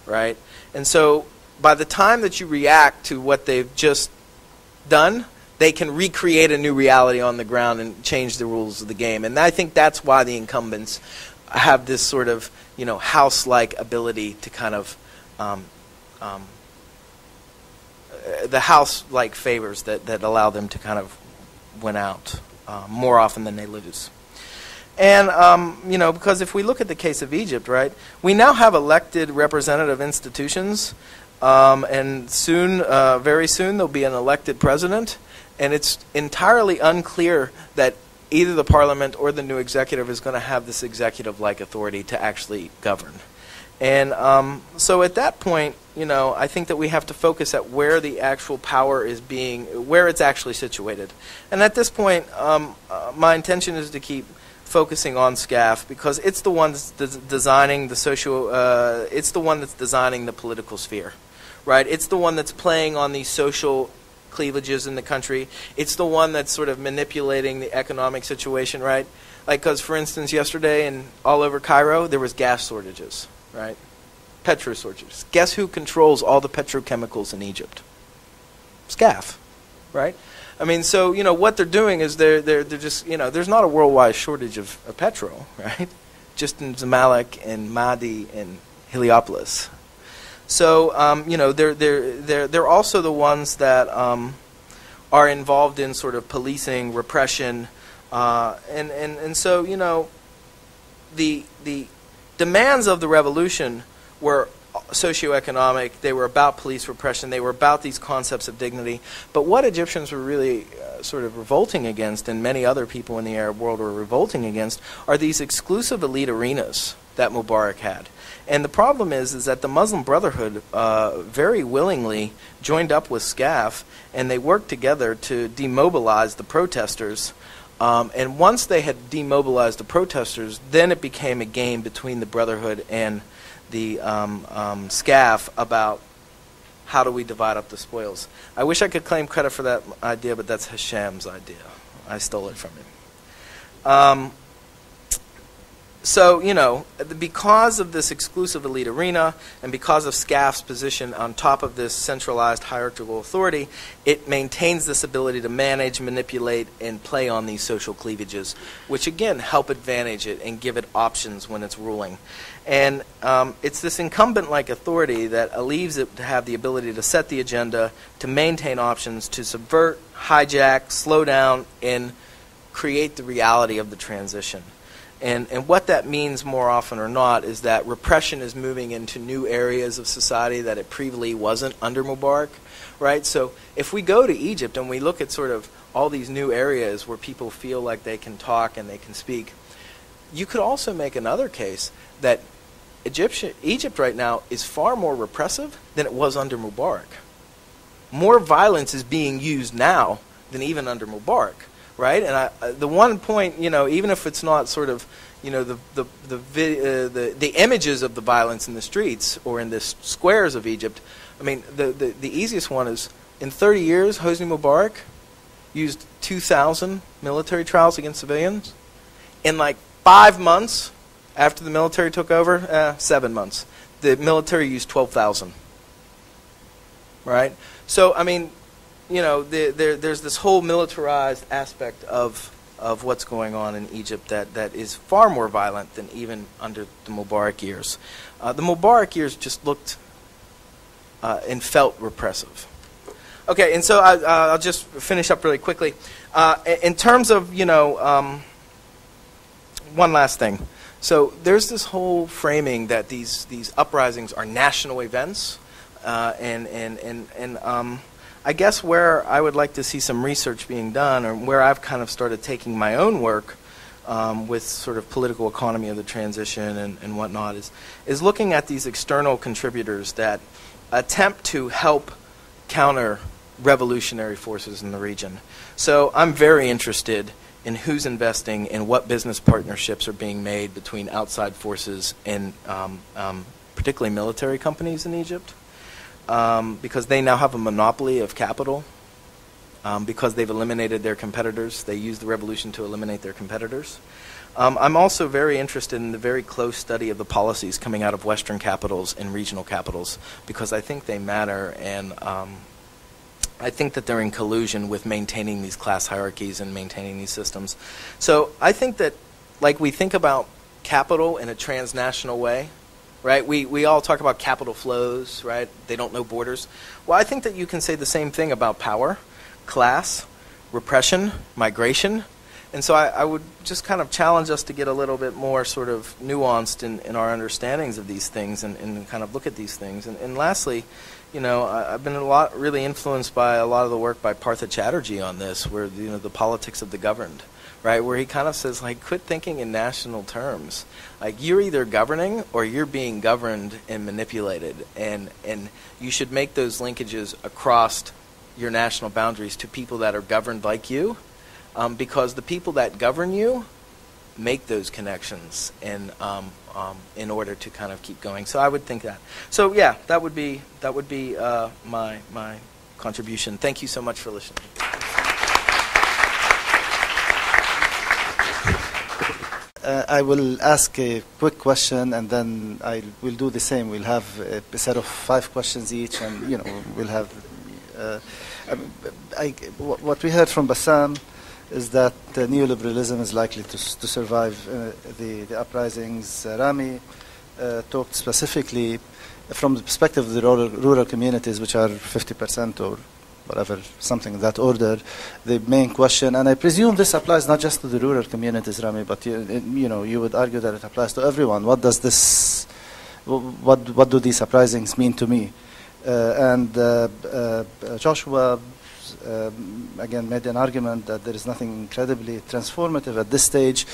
right? And so by the time that you react to what they've just done, they can recreate a new reality on the ground and change the rules of the game. And I think that's why the incumbents have this sort of, house-like ability to kind of, the house-like favors that allow them to kind of win out more often than they lose. And, because if we look at the case of Egypt, right, we now have elected representative institutions, and soon, very soon, there'll be an elected president, and it's entirely unclear that either the parliament or the new executive is going to have this executive-like authority to actually govern. And so at that point, I think that we have to focus at where the actual power is where it's actually situated. And at this point, my intention is to keep focusing on SCAF because it's the one that's designing the it's the one that's designing the political sphere, right? It's the one that's playing on these social cleavages in the country. It's the one that's sort of manipulating the economic situation, right? Like, because, for instance, yesterday and all over Cairo, there was gas shortages, right? Petro shortages. Guess who controls all the petrochemicals in Egypt? SCAF, right? I mean, so, you know, what they're doing is they're just, you know, there's not a worldwide shortage of petrol, right? Just in Zamalek and Mahdi and Heliopolis. So, you know, they're also the ones that are involved in sort of policing, repression, and so, you know, the demands of the revolution were socioeconomic. They were about police repression. They were about these concepts of dignity. But what Egyptians were really sort of revolting against, and many other people in the Arab world were revolting against, are these exclusive elite arenas that Mubarak had. And the problem is that the Muslim Brotherhood very willingly joined up with SCAF, and they worked together to demobilize the protesters. And once they had demobilized the protesters, then it became a game between the Brotherhood and the SCAF about how do we divide up the spoils. I wish I could claim credit for that idea, but that's Hisham's idea. I stole it from him. So, you know, because of this exclusive elite arena and because of SCAF's position on top of this centralized hierarchical authority, it maintains this ability to manage, manipulate, and play on these social cleavages, which, again, help advantage it and give it options when it's ruling. And it's this incumbent-like authority that leaves it to have the ability to set the agenda, to maintain options, to subvert, hijack, slow down, and create the reality of the transition. And what that means more often or not is that repression is moving into new areas of society that it previously wasn't under Mubarak, right? So if we go to Egypt and we look at sort of all these new areas where people feel like they can talk and they can speak, you could also make another case that Egypt right now is far more repressive than it was under Mubarak. More violence is being used now than even under Mubarak. Right, and the one point, you know, even if it's not sort of, you know, the images of the violence in the streets or in the squares of Egypt, I mean, the easiest one is in 30 years, Hosni Mubarak used 2,000 military trials against civilians. In like 5 months after the military took over, 7 months, the military used 12,000. Right, so I mean, you know, there's this whole militarized aspect of what's going on in Egypt that is far more violent than even under the Mubarak years. The Mubarak years just looked and felt repressive. Okay, and so I'll just finish up really quickly. In terms of, you know, one last thing. So there's this whole framing that these uprisings are national events, and I guess where I would like to see some research being done, or where I've kind of started taking my own work with sort of political economy of the transition and whatnot, is looking at these external contributors that attempt to help counter revolutionary forces in the region. So I'm very interested in who's investing and what business partnerships are being made between outside forces and particularly military companies in Egypt. Because they now have a monopoly of capital, because they've eliminated their competitors. They use the revolution to eliminate their competitors. I'm also very interested in the very close study of the policies coming out of Western capitals and regional capitals, because I think they matter, and I think that they're in collusion with maintaining these class hierarchies and maintaining these systems. So I think that, like, we think about capital in a transnational way, right? We all talk about capital flows, right? They don't know borders. Well, I think that you can say the same thing about power, class, repression, migration. And so I would just kind of challenge us to get a little bit more sort of nuanced in our understandings of these things and kind of look at these things. And lastly, you know, I've been really influenced by a lot of the work by Partha Chatterjee on this, where, you know, the politics of the governed. Right, where he kind of says, like, quit thinking in national terms. Like, you're either governing or you're being governed and manipulated, and you should make those linkages across your national boundaries to people that are governed like you, because the people that govern you make those connections in order to kind of keep going. So I would think that. So yeah, that would be my contribution. Thank you so much for listening. I will ask a quick question, and then I will do the same. We'll have a set of 5 questions each, and, you know, we'll have What we heard from Bassam is that neoliberalism is likely to survive the uprisings. Rami talked specifically from the perspective of the rural communities, which are 50% or whatever, something in that order. The main question, and I presume this applies not just to the rural communities, Rami, but you would argue that it applies to everyone. What does this? What do these uprisings mean to me? And Joshua again made an argument that there is nothing incredibly transformative at this stage.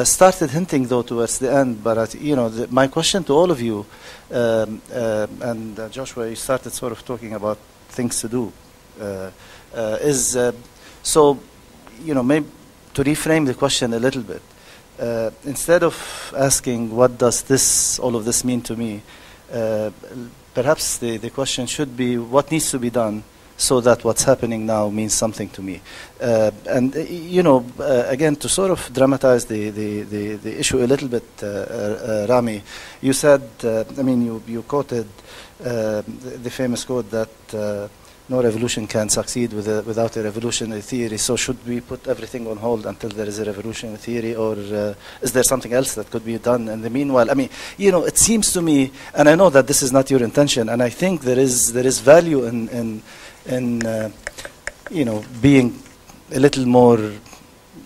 Started hinting though towards the end, but my question to all of you, and Joshua, you started sort of talking about things to do, is maybe to reframe the question a little bit. Instead of asking what does all of this mean to me, perhaps the question should be what needs to be done so that what's happening now means something to me. Again, to sort of dramatize the issue a little bit, Rami, you said, you quoted the famous quote that no revolution can succeed without a revolutionary theory. So should we put everything on hold until there is a revolutionary theory, or is there something else that could be done in the meanwhile? It seems to me, and I know that this is not your intention, and I think there is value in being a little more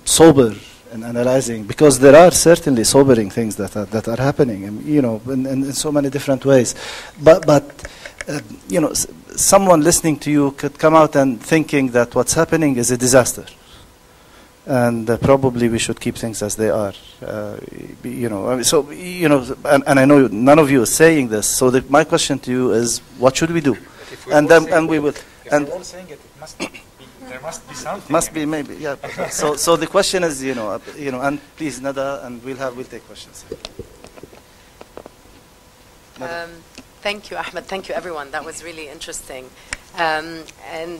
sober in analyzing, because there are certainly sobering things that are happening, in so many different ways. But someone listening to you could come out and thinking that what's happening is a disaster, and probably we should keep things as they are. And I know none of you is saying this. So my question to you is, what should we do? And we will. And we're all saying it must be. There must be something. Must be maybe, yeah. So the question is, and please, Nada, and we'll take questions. Thank you, Ahmed. Thank you, everyone. That was really interesting. I'm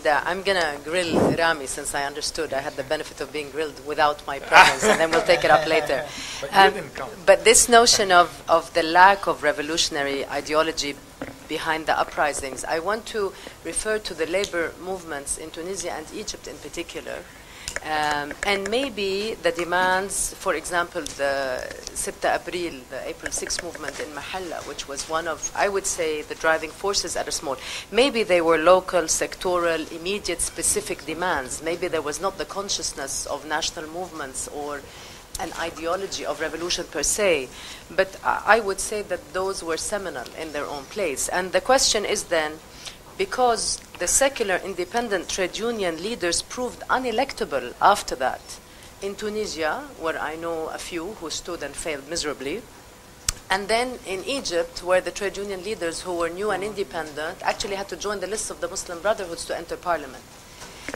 going to grill Rami, since I understood I had the benefit of being grilled without my presence, and then we'll take it up later. But this notion of the lack of revolutionary ideology behind the uprisings, I want to refer to the labor movements in Tunisia and Egypt in particular. And maybe the demands, for example, the 6 April, the April 6 movement in Mahalla, which was one of, I would say, the driving forces at a small. Maybe they were local, sectoral, immediate, specific demands. Maybe there was not the consciousness of national movements or an ideology of revolution per se. But I would say that those were seminal in their own place. And the question is then, because the secular independent trade union leaders proved unelectable after that in Tunisia, where I know a few who stood and failed miserably, and then in Egypt, where the trade union leaders who were new and independent actually had to join the list of the Muslim Brotherhoods to enter parliament.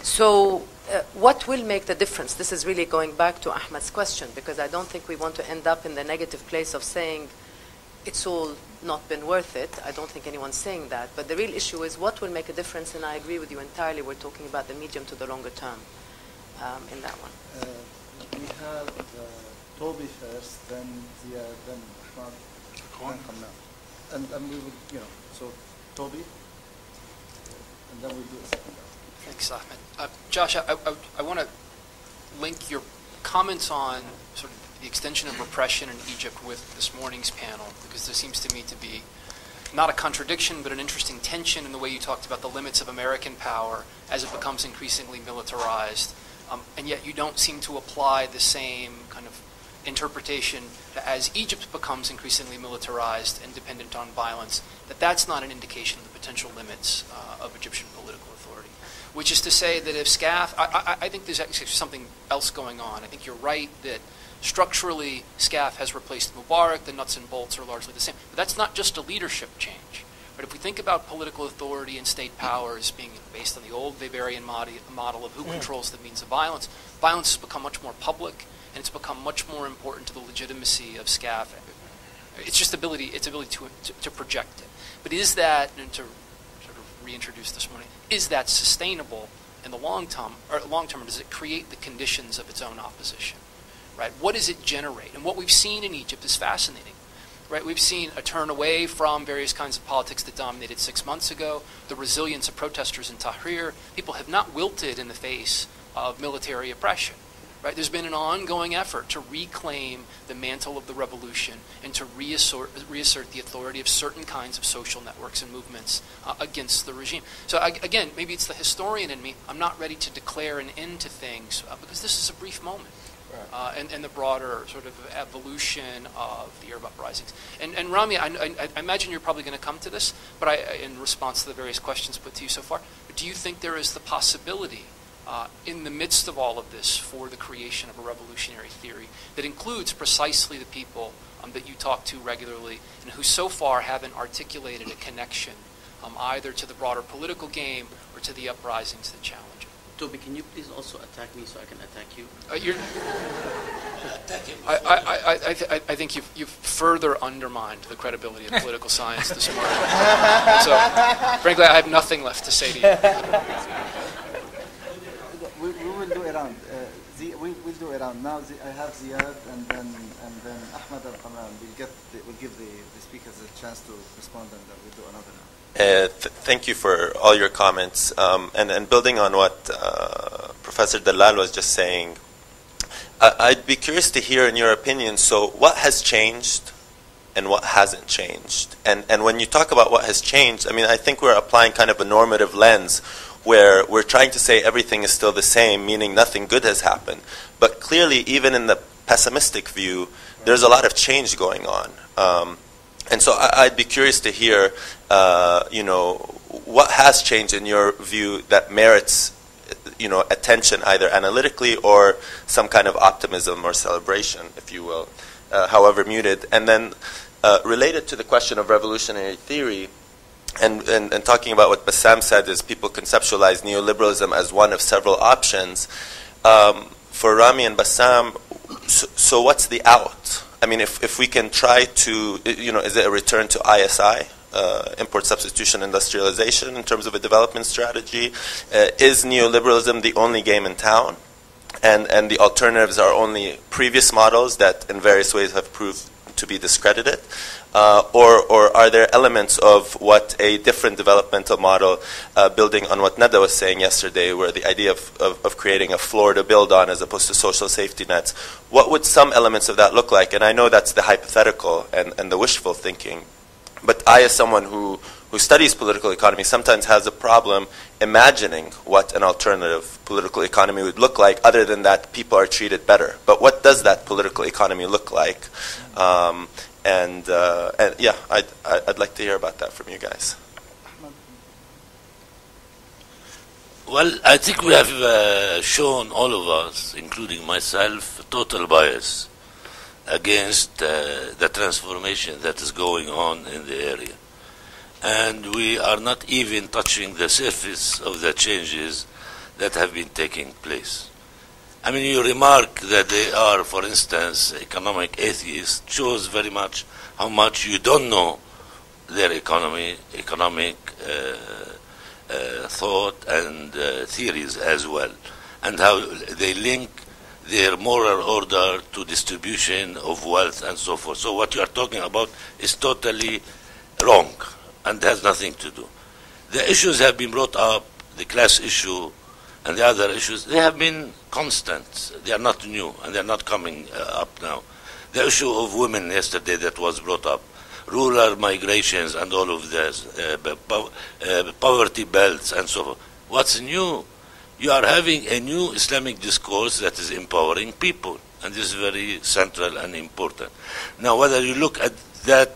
So what will make the difference? This is really going back to Ahmed's question, because I don't think we want to end up in the negative place of saying it's all not been worth it. I don't think anyone's saying that. But the real issue is what will make a difference, and I agree with you entirely. We're talking about the medium to the longer term in that one. We have Toby first, then Zia, then Ahmad, then Hamna. And we will, so Toby, and then we'll do a second round. Thanks, Ahmed. Josh, I want to link your comments on sort of the extension of repression in Egypt with this morning's panel, because there seems to me to be not a contradiction, but an interesting tension in the way you talked about the limits of American power as it becomes increasingly militarized, and yet you don't seem to apply the same kind of interpretation that as Egypt becomes increasingly militarized and dependent on violence, that's not an indication of the potential limits of Egyptian political authority. Which is to say that if SCAF, I think there's actually something else going on. I think you're right that structurally, SCAF has replaced Mubarak. The nuts and bolts are largely the same. But that's not just a leadership change. But if we think about political authority and state power as being based on the old Weberian model of who controls the means of violence, violence has become much more public, and it's become much more important to the legitimacy of SCAF. It's just ability to project it. But is that, and to sort of reintroduce this morning, is that sustainable in the long term, or does it create the conditions of its own opposition? Right? What does it generate? And what we've seen in Egypt is fascinating. right? We've seen a turn away from various kinds of politics that dominated 6 months ago, the resilience of protesters in Tahrir. People have not wilted in the face of military oppression. Right? There's been an ongoing effort to reclaim the mantle of the revolution and to reassert the authority of certain kinds of social networks and movements against the regime. So again, maybe it's the historian in me. I'm not ready to declare an end to things because this is a brief moment. And the broader sort of evolution of the Arab uprisings. And Rami, I imagine you're probably going to come to this, but in response to the various questions put to you so far, but do you think there is the possibility in the midst of all of this for the creation of a revolutionary theory that includes precisely the people that you talk to regularly and who so far haven't articulated a connection either to the broader political game or to the uprisings that challenge it? Toby, can you please also attack me so I can attack you? I think you've further undermined the credibility of political science this morning. So, frankly, I have nothing left to say to you. We will do it around. We'll do it around. Now I have Ziad and then Ahmed Al-Qamran. We'll give the speakers a chance to respond, and then we'll do another round. Thank you for all your comments. And building on what Professor Dalal was just saying, I'd be curious to hear in your opinion, so what has changed and what hasn't changed? And when you talk about what has changed, I mean, I think we're applying kind of a normative lens where we're trying to say everything is still the same, meaning nothing good has happened. But clearly, even in the pessimistic view, there's a lot of change going on. And so I'd be curious to hear, what has changed in your view that merits, attention either analytically or some kind of optimism or celebration, if you will, however muted. And then related to the question of revolutionary theory, and talking about what Bassam said is people conceptualize neoliberalism as one of several options. For Rami and Bassam, so what's the out? I mean, if we can try to, is it a return to ISI, import substitution industrialization in terms of a development strategy? Is neoliberalism the only game in town? And the alternatives are only previous models that in various ways have proved to be discredited? Or are there elements of what a different developmental model, building on what Nada was saying yesterday, where the idea of creating a floor to build on as opposed to social safety nets, what would some elements of that look like? And I know that's the hypothetical and the wishful thinking, but I, as someone who studies political economy, sometimes has a problem imagining what an alternative political economy would look like, other than that people are treated better. But what does that political economy look like? And yeah, I'd like to hear about that from you guys. Well, I think we have shown, all of us, including myself, total bias against the transformation that is going on in the area. And we are not even touching the surface of the changes that have been taking place. I mean, you remark that they are, for instance, economic atheists, shows very much how much you don't know their economic thought and theories as well, and how they link their moral order to distribution of wealth and so forth. So what you are talking about is totally wrong and has nothing to do. The issues have been brought up, the class issue and the other issues, they have been constant. They are not new, and they are not coming up now. The issue of women yesterday that was brought up, rural migrations and all of this, poverty belts and so forth. What's new? You are having a new Islamic discourse that is empowering people, and this is very central and important. Now, whether you look at that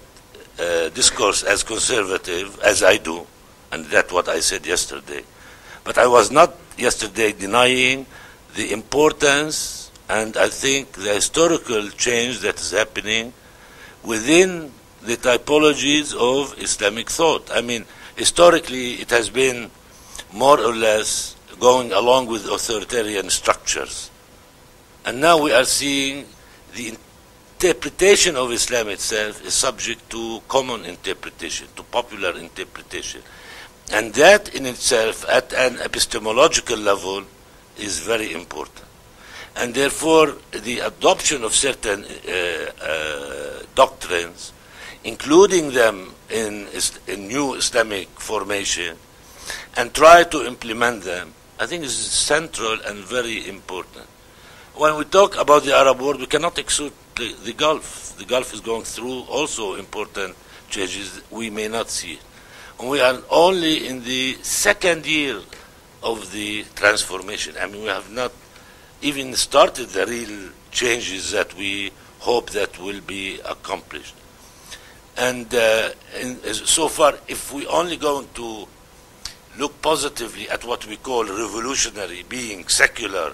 discourse as conservative, as I do, and that's what I said yesterday, but I was not yesterday denying the importance and I think the historical change that is happening within the typologies of Islamic thought. I mean, historically it has been more or less going along with authoritarian structures. And now we are seeing the interpretation of Islam itself is subject to common interpretation, to popular interpretation. And that in itself, at an epistemological level, is very important. And therefore, the adoption of certain doctrines including them in new Islamic formation, and try to implement them, I think is central and very important. When we talk about the Arab world, we cannot exclude the Gulf. The Gulf is going through also important changes we may not see. And we are only in the second year of the transformation. I mean, we have not even started the real changes that we hope that will be accomplished. And so far, if we only going to look positively at what we call revolutionary, being secular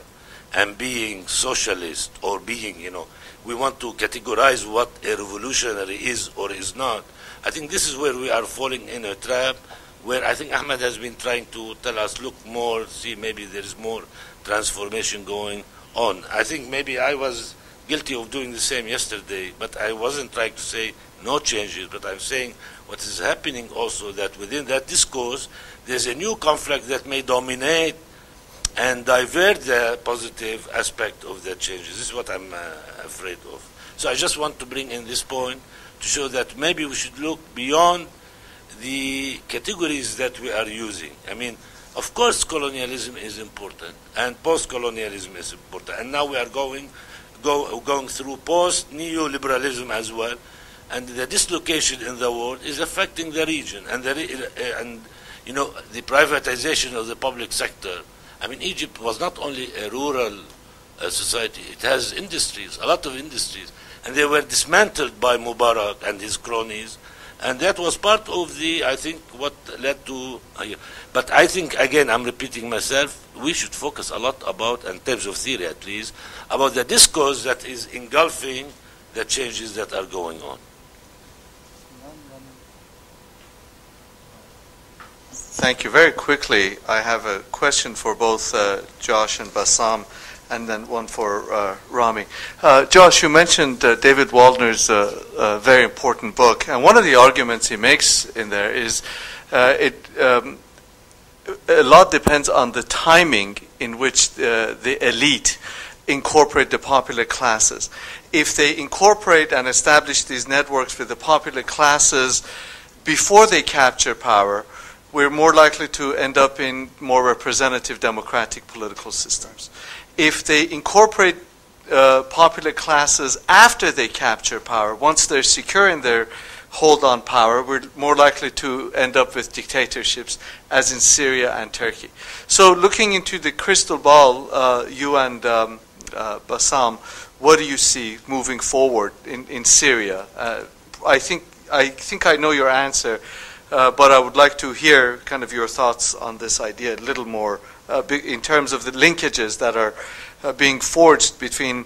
and being socialist, or being, we want to categorize what a revolutionary is or is not, I think this is where we are falling in a trap, where I think Ahmed has been trying to tell us, look more, see maybe there is more transformation going on. I think maybe I was guilty of doing the same yesterday, but I wasn't trying to say no changes, but I'm saying what is happening also, that within that discourse, there's a new conflict that may dominate and divert the positive aspect of the changes. This is what I'm afraid of. So I just want to bring in this point to show that maybe we should look beyond the categories that we are using. I mean, of course, colonialism is important, and post-colonialism is important, and now we are going through post-neoliberalism as well, and the dislocation in the world is affecting the region, and the privatization of the public sector. I mean, Egypt was not only a rural society; it has industries, a lot of industries, and they were dismantled by Mubarak and his cronies. And that was part of I think, what led to. But I think, again, I'm repeating myself, we should focus a lot about, in terms of theory at least, about the discourse that is engulfing the changes that are going on. Thank you. Very quickly, I have a question for both Josh and Bassam, and then one for Rami. Josh, you mentioned David Waldner's very important book, and one of the arguments he makes in there is a lot depends on the timing in which the elite incorporate the popular classes. If they incorporate and establish these networks with the popular classes before they capture power, we're more likely to end up in more representative democratic political systems. If they incorporate popular classes after they capture power, once they're secure in their hold on power, we're more likely to end up with dictatorships, as in Syria and Turkey. So looking into the crystal ball, you and Bassam, what do you see moving forward in Syria? I think I know your answer, but I would like to hear kind of your thoughts on this idea a little more in terms of the linkages that are being forged between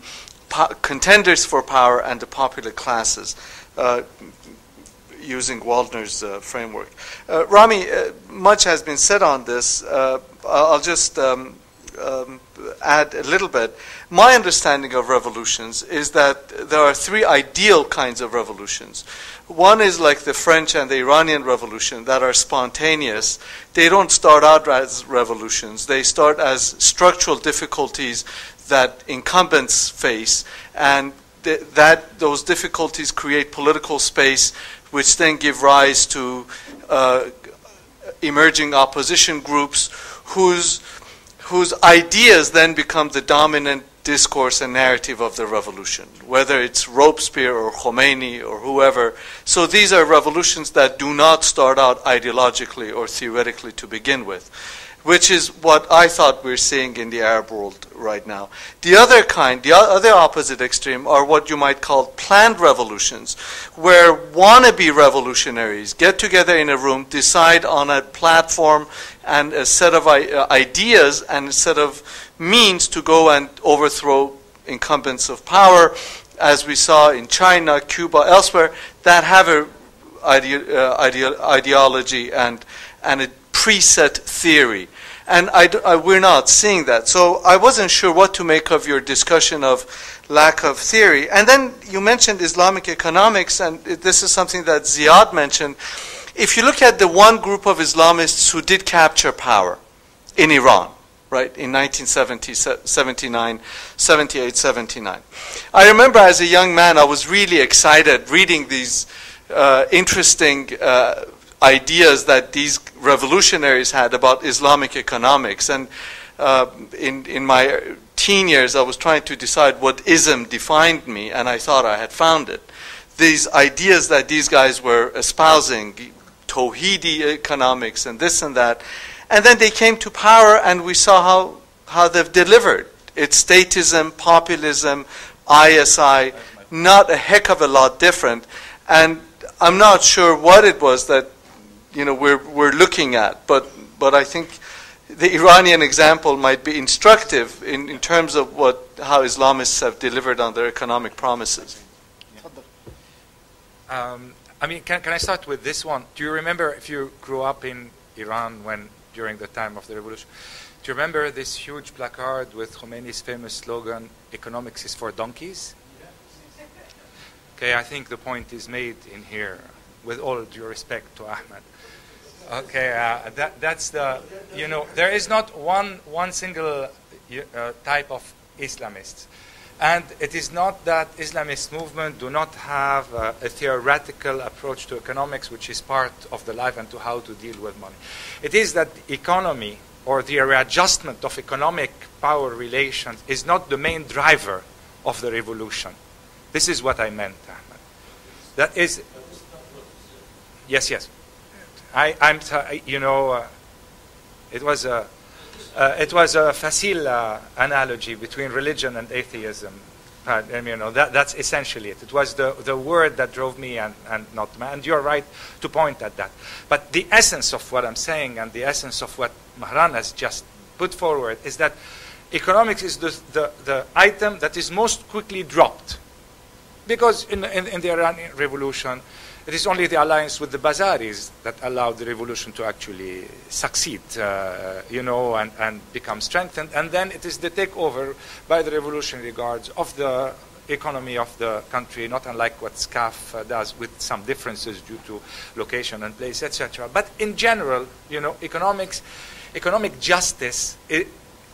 contenders for power and the popular classes, using Waldner's framework. Rami, much has been said on this. I'll just add a little bit. My understanding of revolutions is that there are three ideal kinds of revolutions. One is like the French and the Iranian Revolution that are spontaneous. They don't start out as revolutions. They start as structural difficulties that incumbents face, and those difficulties create political space, which then give rise to emerging opposition groups whose ideas then become the dominant discourse and narrative of the revolution, whether it's Robespierre or Khomeini or whoever. So these are revolutions that do not start out ideologically or theoretically to begin with, which is what I thought we're seeing in the Arab world right now. The other kind, the other opposite extreme, are what you might call planned revolutions, where wannabe revolutionaries get together in a room, decide on a platform and a set of ideas and a set of means to go and overthrow incumbents of power, as we saw in China, Cuba, elsewhere, that have a ideology and a preset theory. And we're not seeing that. So I wasn't sure what to make of your discussion of lack of theory. And then you mentioned Islamic economics, and this is something that Ziad mentioned. If you look at the one group of Islamists who did capture power in Iran, right, in 1978, 79. I remember as a young man, I was really excited reading these interesting ideas that these revolutionaries had about Islamic economics. And in my teen years, I was trying to decide what ism defined me, and I thought I had found it. These ideas that these guys were espousing, Tawhidi economics and this and that, and then they came to power, and we saw how they've delivered. It's statism, populism, ISI, not a heck of a lot different. And I'm not sure what it was that we're looking at, but I think the Iranian example might be instructive in terms of how Islamists have delivered on their economic promises. I mean, can I start with this one? Do you remember, if you grew up in Iran during the time of the revolution, do you remember this huge placard with Khomeini's famous slogan, "Economics is for donkeys"? Okay, I think the point is made in here, with all due respect to Ahmed. Okay, that's the, there is not one single type of Islamists. And it is not that Islamist movement do not have a theoretical approach to economics, which is part of the life and to how to deal with money. It is that economy, or the readjustment of economic power relations, is not the main driver of the revolution. This is what I meant, Ahmed. That is, yes. It was a facile analogy between religion and atheism. That's essentially it. It was the word that drove me and not man. And you're right to point at that. But the essence of what I'm saying and the essence of what Mahran has just put forward is that economics is the item that is most quickly dropped. Because in the Iranian Revolution, it is only the alliance with the Bazaris that allowed the revolution to actually succeed, and become strengthened. And then it is the takeover by the revolutionary guards of the economy of the country, not unlike what SCAF does, with some differences due to location and place, etc. But in general, economic justice, it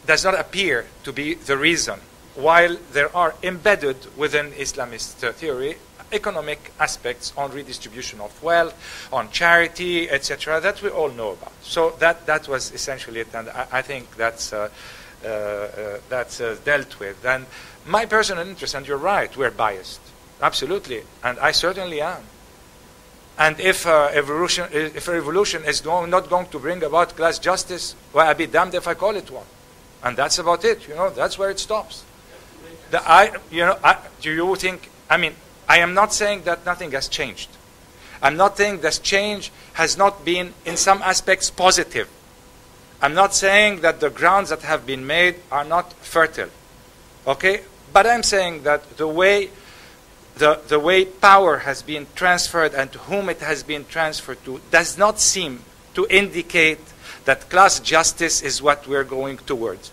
does not appear to be the reason. While there are embedded within Islamist theory economic aspects on redistribution of wealth, on charity, etc., that we all know about. So that was essentially it, and I think that's dealt with. And my personal interest, and you're right, we're biased, absolutely, and I certainly am. And if a revolution is not going to bring about class justice, well, I'd be damned if I call it one. And that's about it. That's where it stops. Do you think? I mean, I am not saying that nothing has changed. I'm not saying that change has not been, in some aspects, positive. I'm not saying that the grounds that have been made are not fertile. Okay? But I'm saying that the way power has been transferred and to whom it has been transferred to does not seem to indicate that class justice is what we're going towards.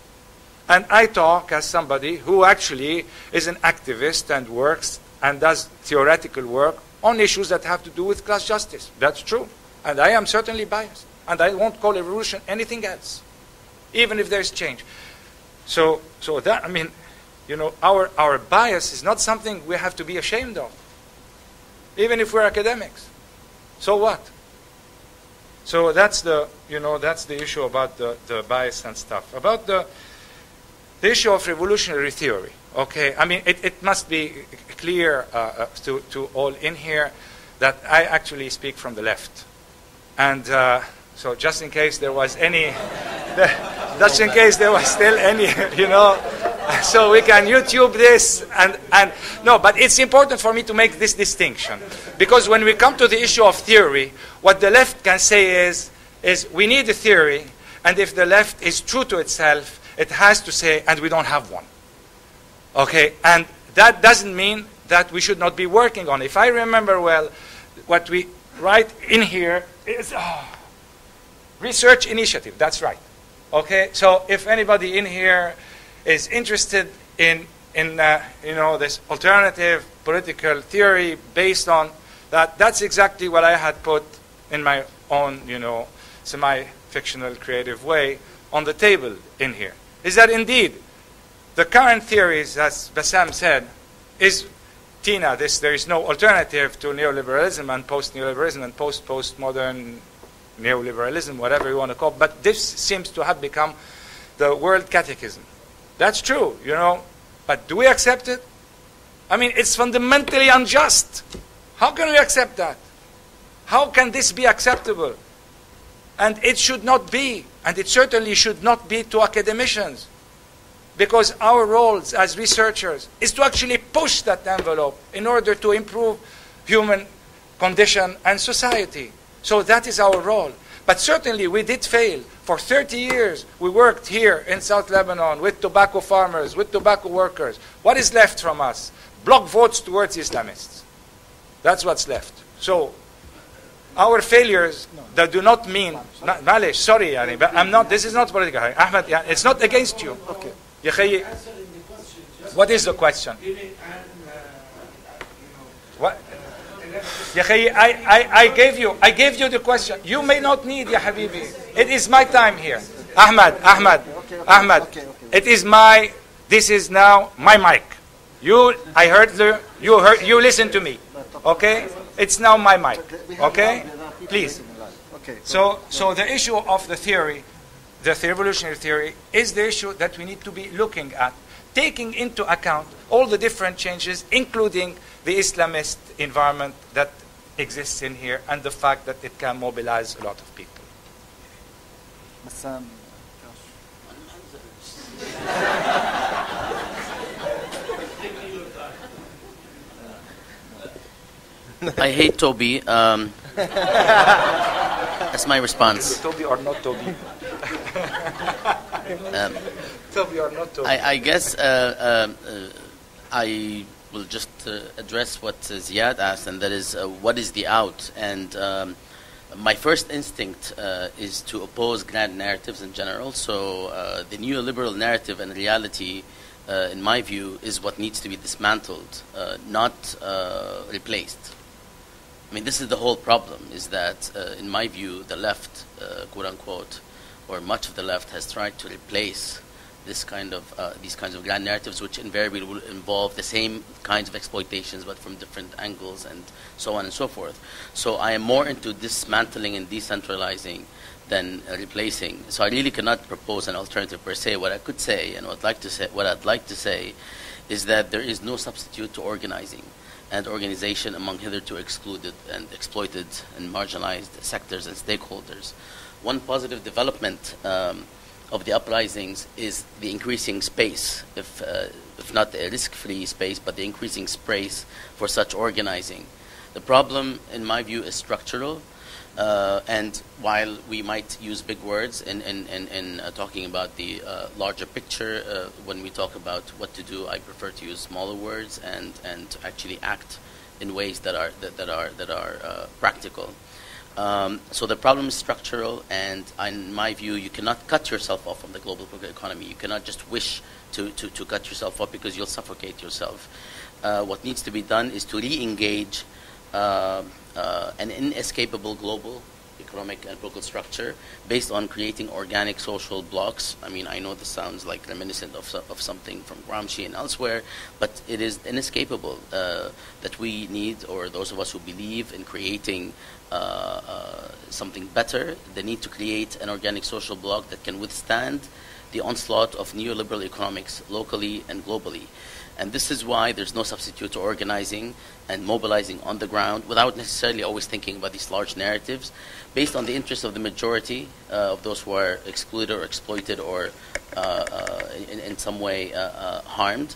And I talk as somebody who actually is an activist and works and does theoretical work on issues that have to do with class justice. That's true. And I am certainly biased. And I won't call a revolution anything else, even if there's change. So that, our bias is not something we have to be ashamed of, even if we're academics. So what? So that's the issue about the bias and stuff. About the issue of revolutionary theory. Okay, it must be clear to all in here that I actually speak from the left, and so just in case there was any, just in case there was still any, so we can YouTube this and no, but it's important for me to make this distinction, because when we come to the issue of theory, what the left can say is we need a theory, and if the left is true to itself, it has to say, and we don't have one. Okay, and that doesn't mean that we should not be working on it. If I remember well, what we write in here is research initiative. That's right. Okay, so if anybody in here is interested in this alternative political theory based on that, that's exactly what I had put in my own, semi-fictional creative way on the table in here. Is that indeed the current theories, as Bassam said, is Tina, there is no alternative to neoliberalism and post-neoliberalism and post-postmodern neoliberalism, whatever you want to call it. But this seems to have become the world catechism. That's true, you know. But do we accept it? I mean, it's fundamentally unjust. How can we accept that? How can this be acceptable? And it should not be, and it certainly should not be to academicians. Because our roles as researchers is to actually push that envelope in order to improve human condition and society. So that is our role. But certainly we did fail. For 30 years we worked here in South Lebanon with tobacco farmers, with tobacco workers. What is left from us? Block votes towards Islamists. That's what's left. So our failures that do not mean, Malish, sorry, yani, but I'm not, this is not political. Ahmed, yeah, it's not against you. Okay. What is the question? What? I gave you the question. You may not need, ya Habibi. It is my time here. Ahmed. It is this is now my mic. You listen to me. Okay? It's now my mic. Okay? Please. So the issue of the theory, the evolutionary theory, is the issue that we need to be looking at, taking into account all the different changes, including the Islamist environment that exists in here and the fact that it can mobilize a lot of people. I hate Toby. That's my response. Toby or not Toby? Toby or not Toby? I guess I will just address what Ziad asked, and that is, what is the out? And my first instinct is to oppose grand narratives in general. So the neoliberal narrative and reality, in my view, is what needs to be dismantled, not replaced. I mean, this is the whole problem, is that, in my view, the left, quote unquote, or much of the left has tried to replace these kinds of grand narratives, which invariably will involve the same kinds of exploitations, but from different angles, and so on and so forth. So I am more into dismantling and decentralizing than replacing. So I really cannot propose an alternative per se. What I could say, and what I'd like to say, is that there is no substitute to organizing and organization among hitherto excluded and exploited and marginalized sectors and stakeholders. One positive development of the uprisings is the increasing space, if not a risk-free space, but the increasing space for such organizing. The problem, in my view, is structural, and while we might use big words in talking about the larger picture, when we talk about what to do, I prefer to use smaller words and to actually act in ways that are practical. So the problem is structural, and in my view, you cannot cut yourself off from the global economy. You cannot just wish to cut yourself off, because you'll suffocate yourself. What needs to be done is to re-engage an inescapable global economic and political structure based on creating organic social blocks. I mean, I know this sounds like reminiscent of something from Gramsci and elsewhere, but it is inescapable that we need, or those of us who believe in creating something better, they need to create an organic social bloc that can withstand the onslaught of neoliberal economics locally and globally. And this is why there's no substitute to organizing and mobilizing on the ground without necessarily always thinking about these large narratives based on the interests of the majority of those who are excluded or exploited or in some way harmed.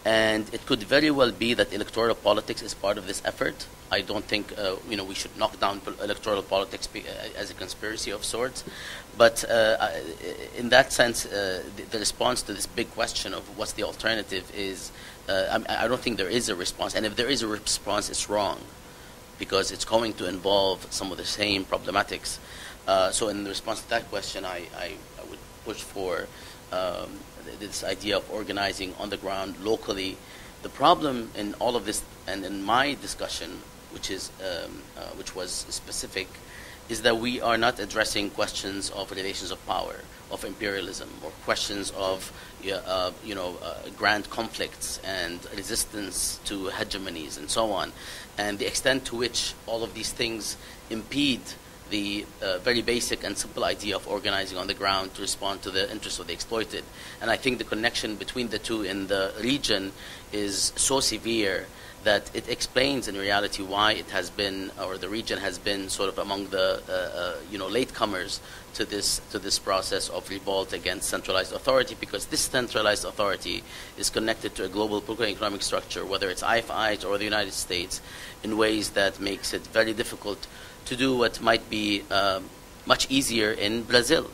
And it could very well be that electoral politics is part of this effort. I don't think we should knock down electoral politics as a conspiracy of sorts. But in that sense, the response to this big question of what's the alternative is, I don't think there is a response. And if there is a response, it's wrong, because it's going to involve some of the same problematics. So in the response to that question, I would push for this idea of organizing on the ground locally. The problem in all of this, and in my discussion, which was specific, is that we are not addressing questions of relations of power, of imperialism, or questions of grand conflicts and resistance to hegemonies and so on, and the extent to which all of these things impede the very basic and simple idea of organizing on the ground to respond to the interests of the exploited. And I think the connection between the two in the region is so severe that it explains in reality why it has been, or the region has been, sort of among the latecomers to this process of revolt against centralized authority, because this centralized authority is connected to a global political and economic structure, whether it's IFIs or the United States, in ways that makes it very difficult to do what might be much easier in Brazil.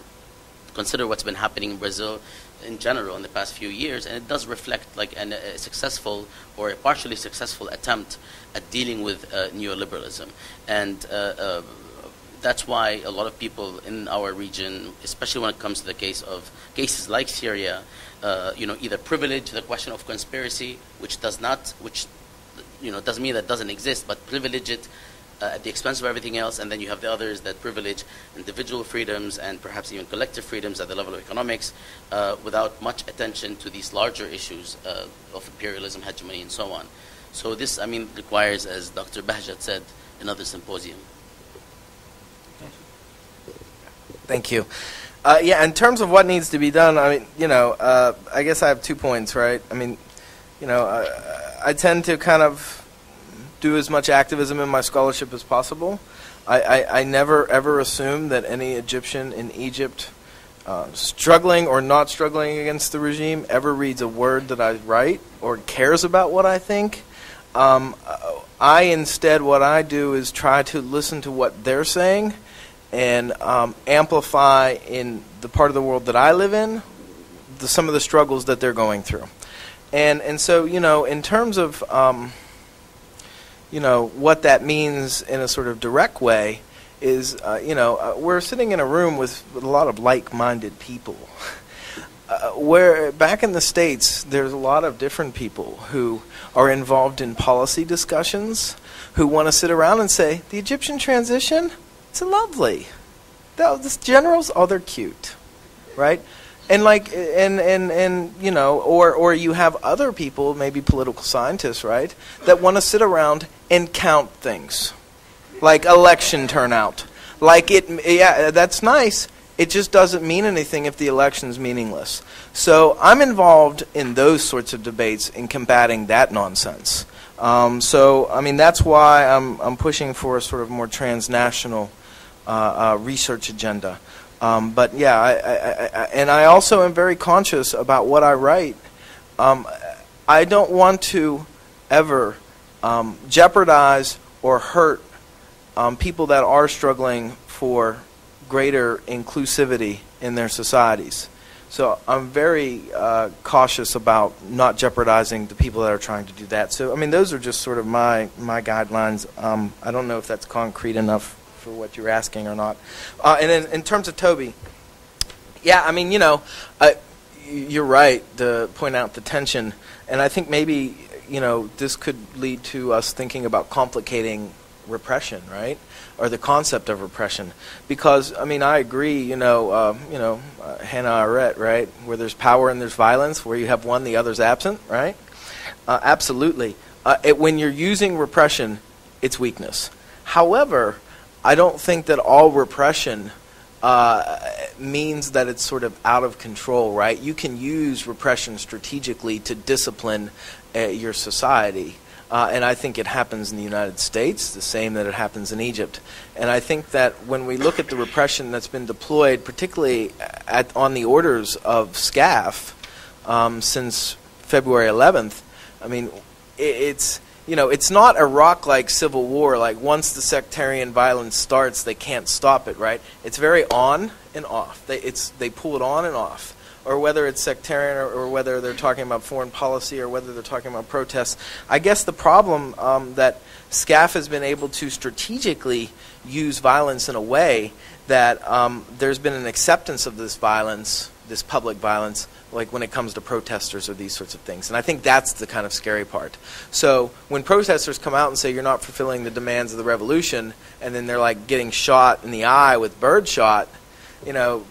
Consider what's been happening in Brazil in general in the past few years, and it does reflect like a successful or a partially successful attempt at dealing with neoliberalism. And that's why a lot of people in our region, especially when it comes to the cases like Syria, either privilege the question of conspiracy, which doesn't mean that doesn't exist, but privilege it at the expense of everything else, and then you have the others that privilege individual freedoms and perhaps even collective freedoms at the level of economics without much attention to these larger issues of imperialism, hegemony, and so on. So this, requires, as Dr. Bahjat said, another symposium. Thank you. In terms of what needs to be done, I guess I have 2 points, right? I tend to kind of do as much activism in my scholarship as possible. I never ever assume that any Egyptian in Egypt struggling or not struggling against the regime ever reads a word that I write or cares about what I think. Instead, what I do is try to listen to what they're saying and amplify in the part of the world that I live in some of the struggles that they're going through. And so, in terms of what that means in a sort of direct way is, we're sitting in a room with a lot of like-minded people. Where back in the States, there's a lot of different people who are involved in policy discussions, who want to sit around and say, the Egyptian transition, it's lovely. The generals, they're cute, right? And or you have other people, maybe political scientists, right, that want to sit around and count things, like election turnout. That's nice. It just doesn't mean anything if the election's meaningless. So I'm involved in those sorts of debates in combating that nonsense. That's why I'm pushing for a sort of more transnational research agenda. I also am very conscious about what I write. I don't want to ever jeopardize or hurt people that are struggling for greater inclusivity in their societies. So I'm very cautious about not jeopardizing the people that are trying to do that. So, those are just sort of my guidelines. I don't know if that's concrete enough for what you're asking or not. And in terms of Toby, you're right to point out the tension. And I think maybe, this could lead to us thinking about complicating repression, right? Or the concept of repression. Because, I agree, Hannah Arendt, right? Where there's power and there's violence, where you have one, the other's absent, right? Absolutely. When you're using repression, it's weakness. However, I don't think that all repression means that it's sort of out of control, right? You can use repression strategically to discipline your society. And I think it happens in the United States, the same that it happens in Egypt. And I think that when we look at the repression that's been deployed, particularly on the orders of SCAF since February 11th, it's not Iraq-like civil war. Like once the sectarian violence starts, they can't stop it, right? It's very on and off. They pull it on and off. Or whether it's sectarian or whether they're talking about foreign policy or whether they're talking about protests. I guess the problem that SCAF has been able to strategically use violence in a way that there's been an acceptance of this violence, this public violence, like when it comes to protesters or these sorts of things. And I think that's the kind of scary part. So when protesters come out and say you're not fulfilling the demands of the revolution, and then they're like getting shot in the eye with birdshot, you know,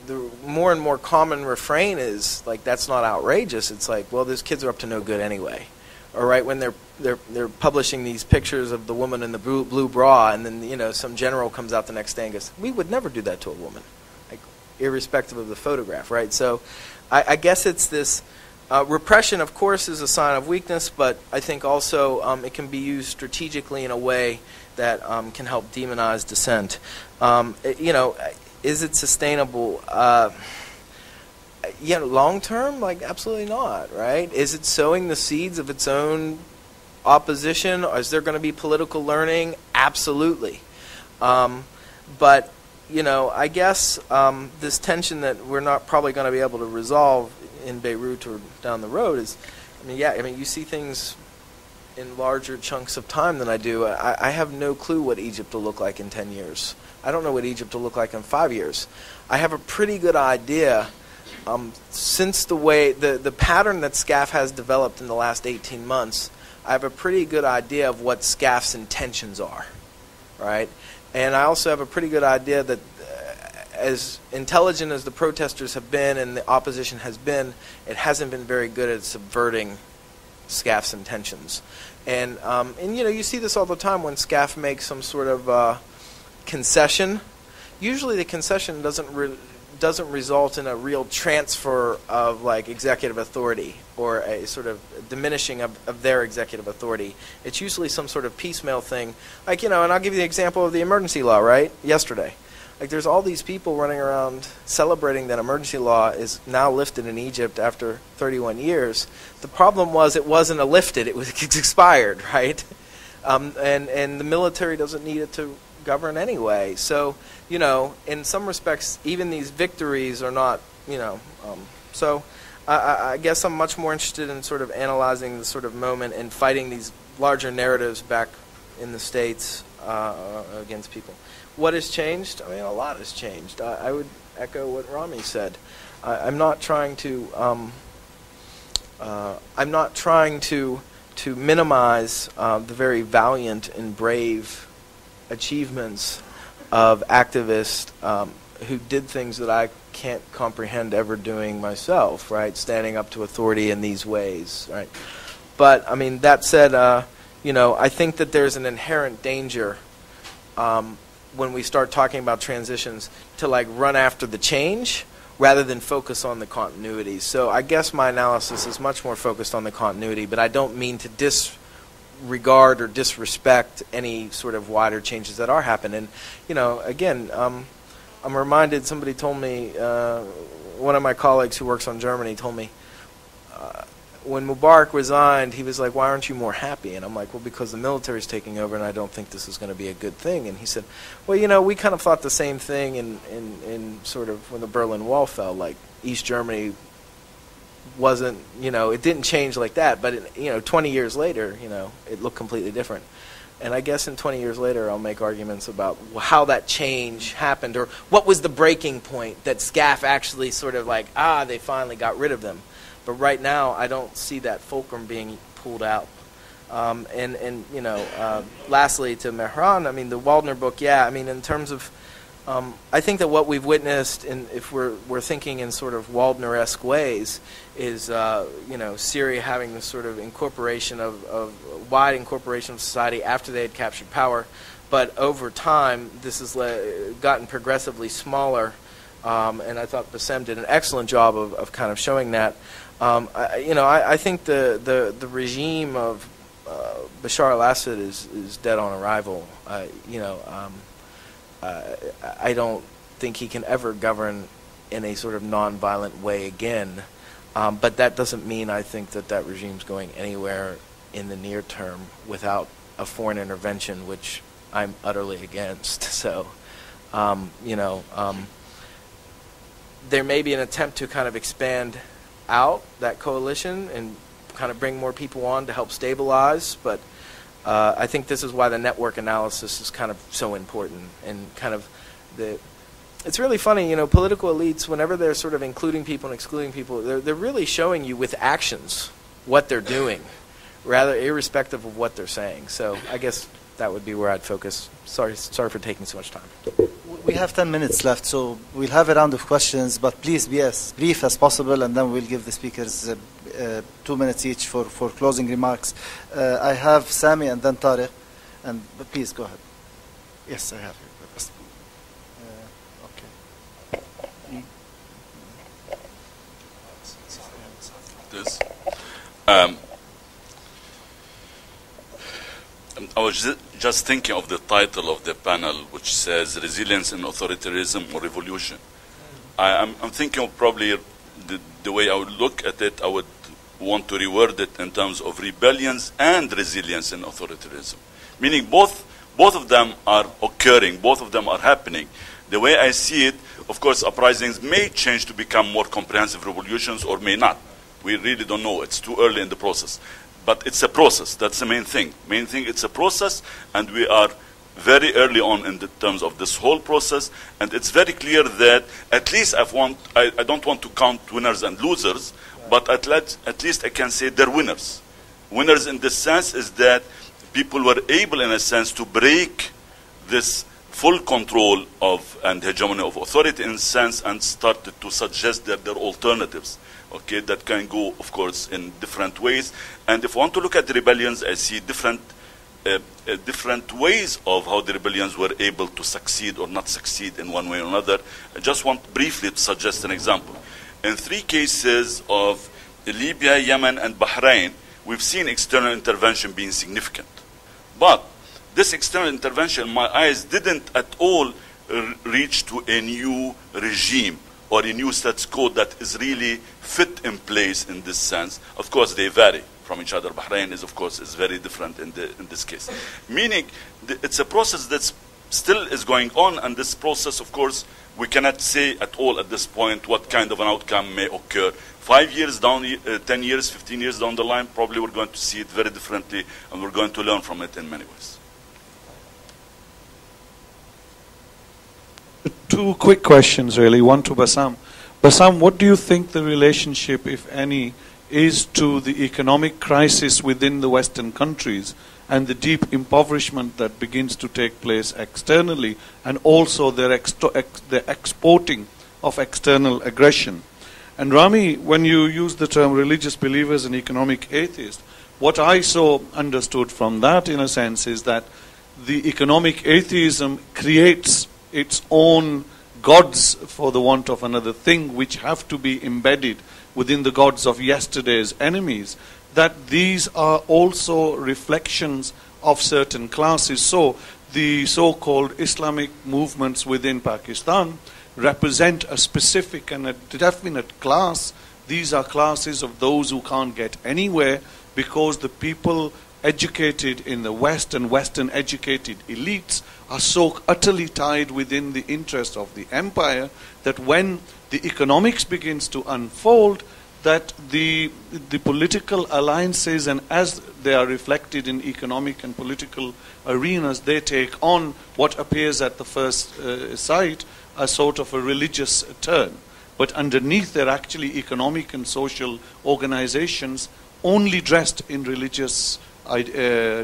the more and more common refrain is like, that's not outrageous. It's like, well, those kids are up to no good anyway. Or right when they're publishing these pictures of the woman in the blue bra, and then, you know, some general comes out the next day and goes, we would never do that to a woman, like, irrespective of the photograph, right? So I guess it's this repression, of course, is a sign of weakness, but I think also it can be used strategically in a way that can help demonize dissent. You know, is it sustainable? Yeah, long term, like absolutely not, right? Is it sowing the seeds of its own opposition? Or is there going to be political learning? Absolutely. But, you know, I guess this tension that we're not probably going to be able to resolve in Beirut or down the road is, I mean, yeah, I mean, you see things in larger chunks of time than I do. I have no clue what Egypt will look like in 10 years. I don't know what Egypt will look like in 5 years. I have a pretty good idea. Since the pattern that SCAF has developed in the last 18 months, I have a pretty good idea of what SCAF's intentions are, right? And I also have a pretty good idea that as intelligent as the protesters have been and the opposition has been, it hasn't been very good at subverting SCAF's intentions. And you know, you see this all the time when SCAF makes some sort of concession. Usually the concession doesn't result in a real transfer of like executive authority or a sort of diminishing of their executive authority. It's usually some sort of piecemeal thing. Like, you know, and I'll give you the example of the emergency law, right? Yesterday. Like, there's all these people running around celebrating that emergency law is now lifted in Egypt after 31 years. The problem was it wasn't lifted, it's expired, right? And the military doesn't need it to govern anyway. So, you know, in some respects, even these victories are not, you know, so I guess I'm much more interested in sort of analyzing the sort of moment and fighting these larger narratives back in the States against people. What has changed? I mean, a lot has changed. I would echo what Rami said. I'm not trying to minimize the very valiant and brave achievements of activists who did things that I can't comprehend ever doing myself, right? Standing up to authority in these ways, right? But, I mean, that said, you know, I think that there's an inherent danger when we start talking about transitions to, like, run after the change rather than focus on the continuity. So I guess my analysis is much more focused on the continuity, but I don't mean to disregard or disrespect any sort of wider changes that are happening. And, you know, again, I'm reminded, somebody told me, one of my colleagues who works on Germany told me, when Mubarak resigned, he was like, why aren't you more happy? And I'm like, well, because the military's taking over and I don't think this is going to be a good thing. And he said, well, you know, we kind of thought the same thing in sort of when the Berlin Wall fell. Like, East Germany wasn't, you know, it didn't change like that. But, you know, 20 years later, you know, it looked completely different. And I guess in 20 years later, I'll make arguments about how that change happened or what was the breaking point that SCAF actually sort of like, they finally got rid of them. But right now, I don't see that fulcrum being pulled out. And you know, lastly, to Mehran, I mean, the Waldner book, yeah, I mean, in terms of, I think that what we've witnessed, if we're thinking in sort of Waldner-esque ways, is, you know, Syria having this sort of incorporation of wide incorporation of society after they had captured power. But over time, this has gotten progressively smaller. And I thought Bassem did an excellent job of kind of showing that. You know, I think the regime of Bashar al-Assad is dead on arrival. You know, I don't think he can ever govern in a sort of non-violent way again. But that doesn't mean I think that regime's going anywhere in the near term without a foreign intervention, which I'm utterly against. So, you know, there may be an attempt to kind of expand out that coalition and kind of bring more people on to help stabilize, but I think this is why the network analysis is kind of so important, and kind of it's really funny, you know, political elites, whenever they're sort of including people and excluding people, they're really showing you with actions what they're doing, rather irrespective of what they're saying. So I guess that would be where I'd focus. Sorry for taking so much time. We have 10 minutes left, so we'll have a round of questions, but please be as brief as possible, and then we'll give the speakers 2 minutes each for closing remarks. I have Sami and then Tariq, and please go ahead. Yes, I have. This. I was just thinking of the title of the panel, which says Resilience in Authoritarianism or Revolution. I'm thinking of probably the way I would look at it, I would want to reword it in terms of rebellions and resilience in authoritarianism. Meaning both of them are occurring, both of them are happening. The way I see it, of course, uprisings may change to become more comprehensive revolutions or may not. We really don't know. It's too early in the process. But it's a process. That's the main thing. Main thing, it's a process, and we are very early on in the terms of this whole process. And it's very clear that at least I don't want to count winners and losers, but at least I can say they're winners. Winners in this sense is that people were able, in a sense, to break this full control of and hegemony of authority in a sense and started to suggest that there are alternatives. Okay, that can go, of course, in different ways. And if I want to look at the rebellions, I see different ways of how the rebellions were able to succeed or not succeed in one way or another. I just want briefly to suggest an example. In 3 cases of Libya, Yemen, and Bahrain, we've seen external intervention being significant. But this external intervention, in my eyes, didn't at all reach to a new regime or a new status quo that is really fit in place in this sense. Of course, they vary from each other. Bahrain is, of course, is very different in this case. Meaning, it's a process that still is going on, and this process, of course, we cannot say at all at this point what kind of an outcome may occur. 5 years down, 10 years, 15 years down the line, probably we're going to see it very differently, and we're going to learn from it in many ways. 2 quick questions, really. One to Bassam. Bassam, what do you think the relationship, if any, is to the economic crisis within the Western countries and the deep impoverishment that begins to take place externally, and also their exporting of external aggression? And Rami, when you use the term religious believers and economic atheists, what I so understood from that, in a sense, is that the economic atheism creates its own gods, for the want of another thing, which have to be embedded within the gods of yesterday's enemies, that these are also reflections of certain classes. So the so-called Islamic movements within Pakistan represent a specific and a definite class. These are classes of those who can't get anywhere because the people educated in the West and Western educated elites are so utterly tied within the interest of the empire that when the economics begins to unfold, that the political alliances, and as they are reflected in economic and political arenas, they take on what appears at the first sight a sort of a religious turn. But underneath, they're actually economic and social organizations only dressed in religious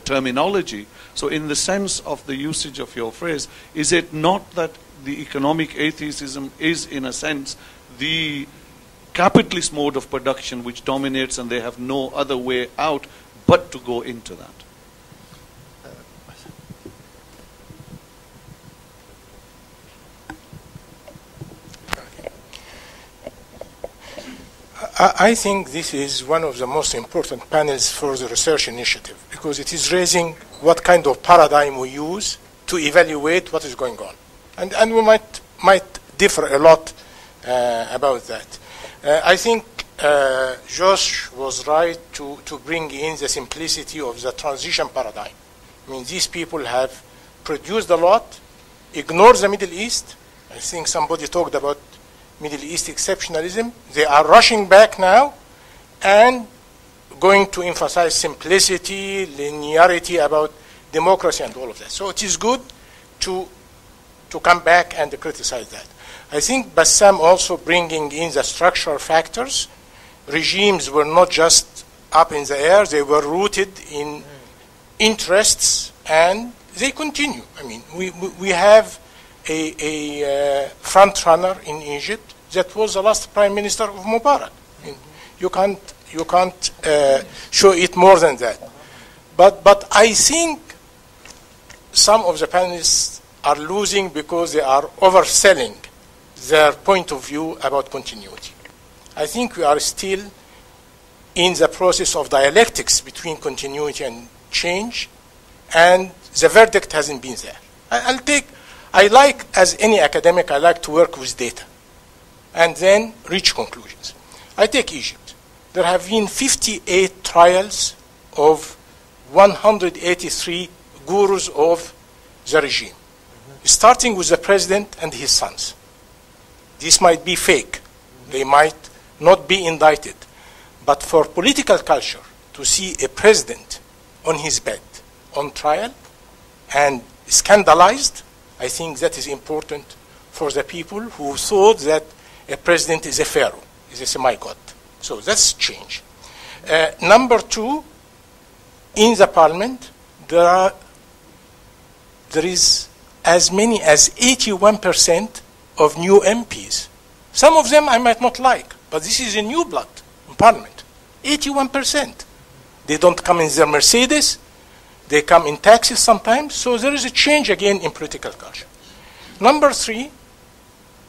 terminology. So in the sense of the usage of your phrase, is it not that the economic atheism is, in a sense, the capitalist mode of production which dominates, and they have no other way out but to go into that? I think this is one of the most important panels for the research initiative, because it is raising what kind of paradigm we use to evaluate what is going on. And we might differ a lot about that. I think Josh was right to bring in the simplicity of the transition paradigm. I mean, these people have produced a lot, ignored the Middle East. I think somebody talked about Middle East exceptionalism. They are rushing back now and going to emphasize simplicity, linearity about democracy and all of that. So it is good to come back and criticize that. I think Bassam also bringing in the structural factors. Regimes were not just up in the air, they were rooted in interests, and they continue. I mean, we have a front runner in Egypt that was the last prime minister of Mubarak. I mean, you can't show it more than that. But I think some of the panelists are losing because they are overselling their point of view about continuity. I think we are still in the process of dialectics between continuity and change, and the verdict hasn't been there. I like, as any academic, I like to work with data and then reach conclusions. I take Egypt. There have been 58 trials of 183 gurus of the regime, starting with the president and his sons. This might be fake. They might not be indicted. But for political culture, to see a president on his bed, on trial, and scandalized, I think that is important for the people who thought that a president is a pharaoh, is a semi-god. So that's change. Number two, in the parliament, there is as many as 81% of new MPs. Some of them I might not like, but this is a new blood in parliament. 81%. They don't come in their Mercedes. They come in taxis sometimes. So there is a change again in political culture. Number three,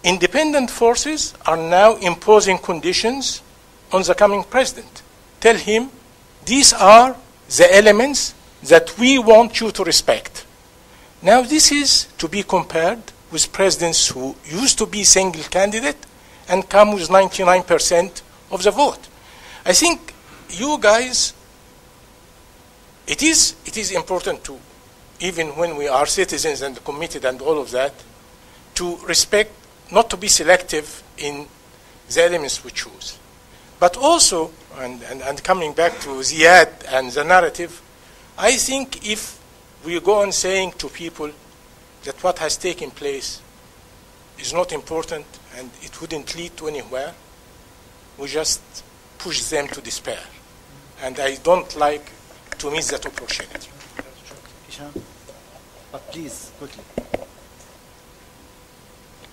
independent forces are now imposing conditions on the coming president. Tell him, these are the elements that we want you to respect. Now this is to be compared with presidents who used to be single candidate and come with 99% of the vote. I think you guys, it is important to, even when we are citizens and committed and all of that, to respect, not to be selective in the elements we choose. But also, and coming back to Ziad and the narrative, I think if we go on saying to people that what has taken place is not important and it wouldn't lead to anywhere, we just push them to despair. And I don't like to miss that opportunity. Issam? But please, quickly.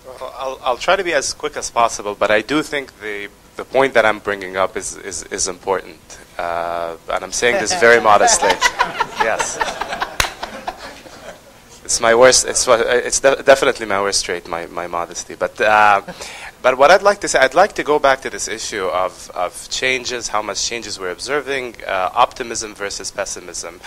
Well, I'll try to be as quick as possible, but I do think the point that I'm bringing up is important. And I'm saying this very modestly. Yes. It's my worst. It's definitely my worst trait, my modesty. But what I'd like to say, I'd like to go back to this issue of changes, how much changes we're observing, optimism versus pessimism,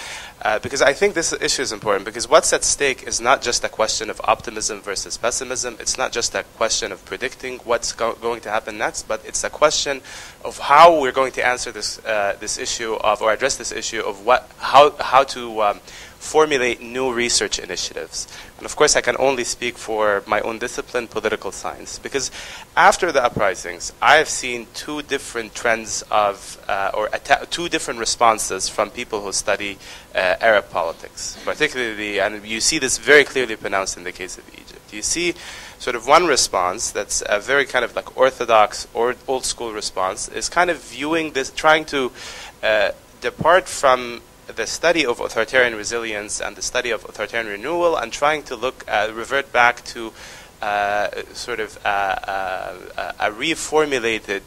because I think this issue is important. Because what's at stake is not just a question of optimism versus pessimism. It's not just a question of predicting what's going to happen next, but it's a question of how we're going to answer this issue of, or address this issue of how to formulate new research initiatives. And of course, I can only speak for my own discipline, political science, because after the uprisings, I have seen two different trends of, two different responses from people who study Arab politics, particularly, and you see this very clearly pronounced in the case of Egypt. You see sort of one response that's a very kind of like orthodox or old school response, is kind of viewing this, trying to depart from the study of authoritarian resilience and the study of authoritarian renewal, and trying to revert back to sort of a reformulated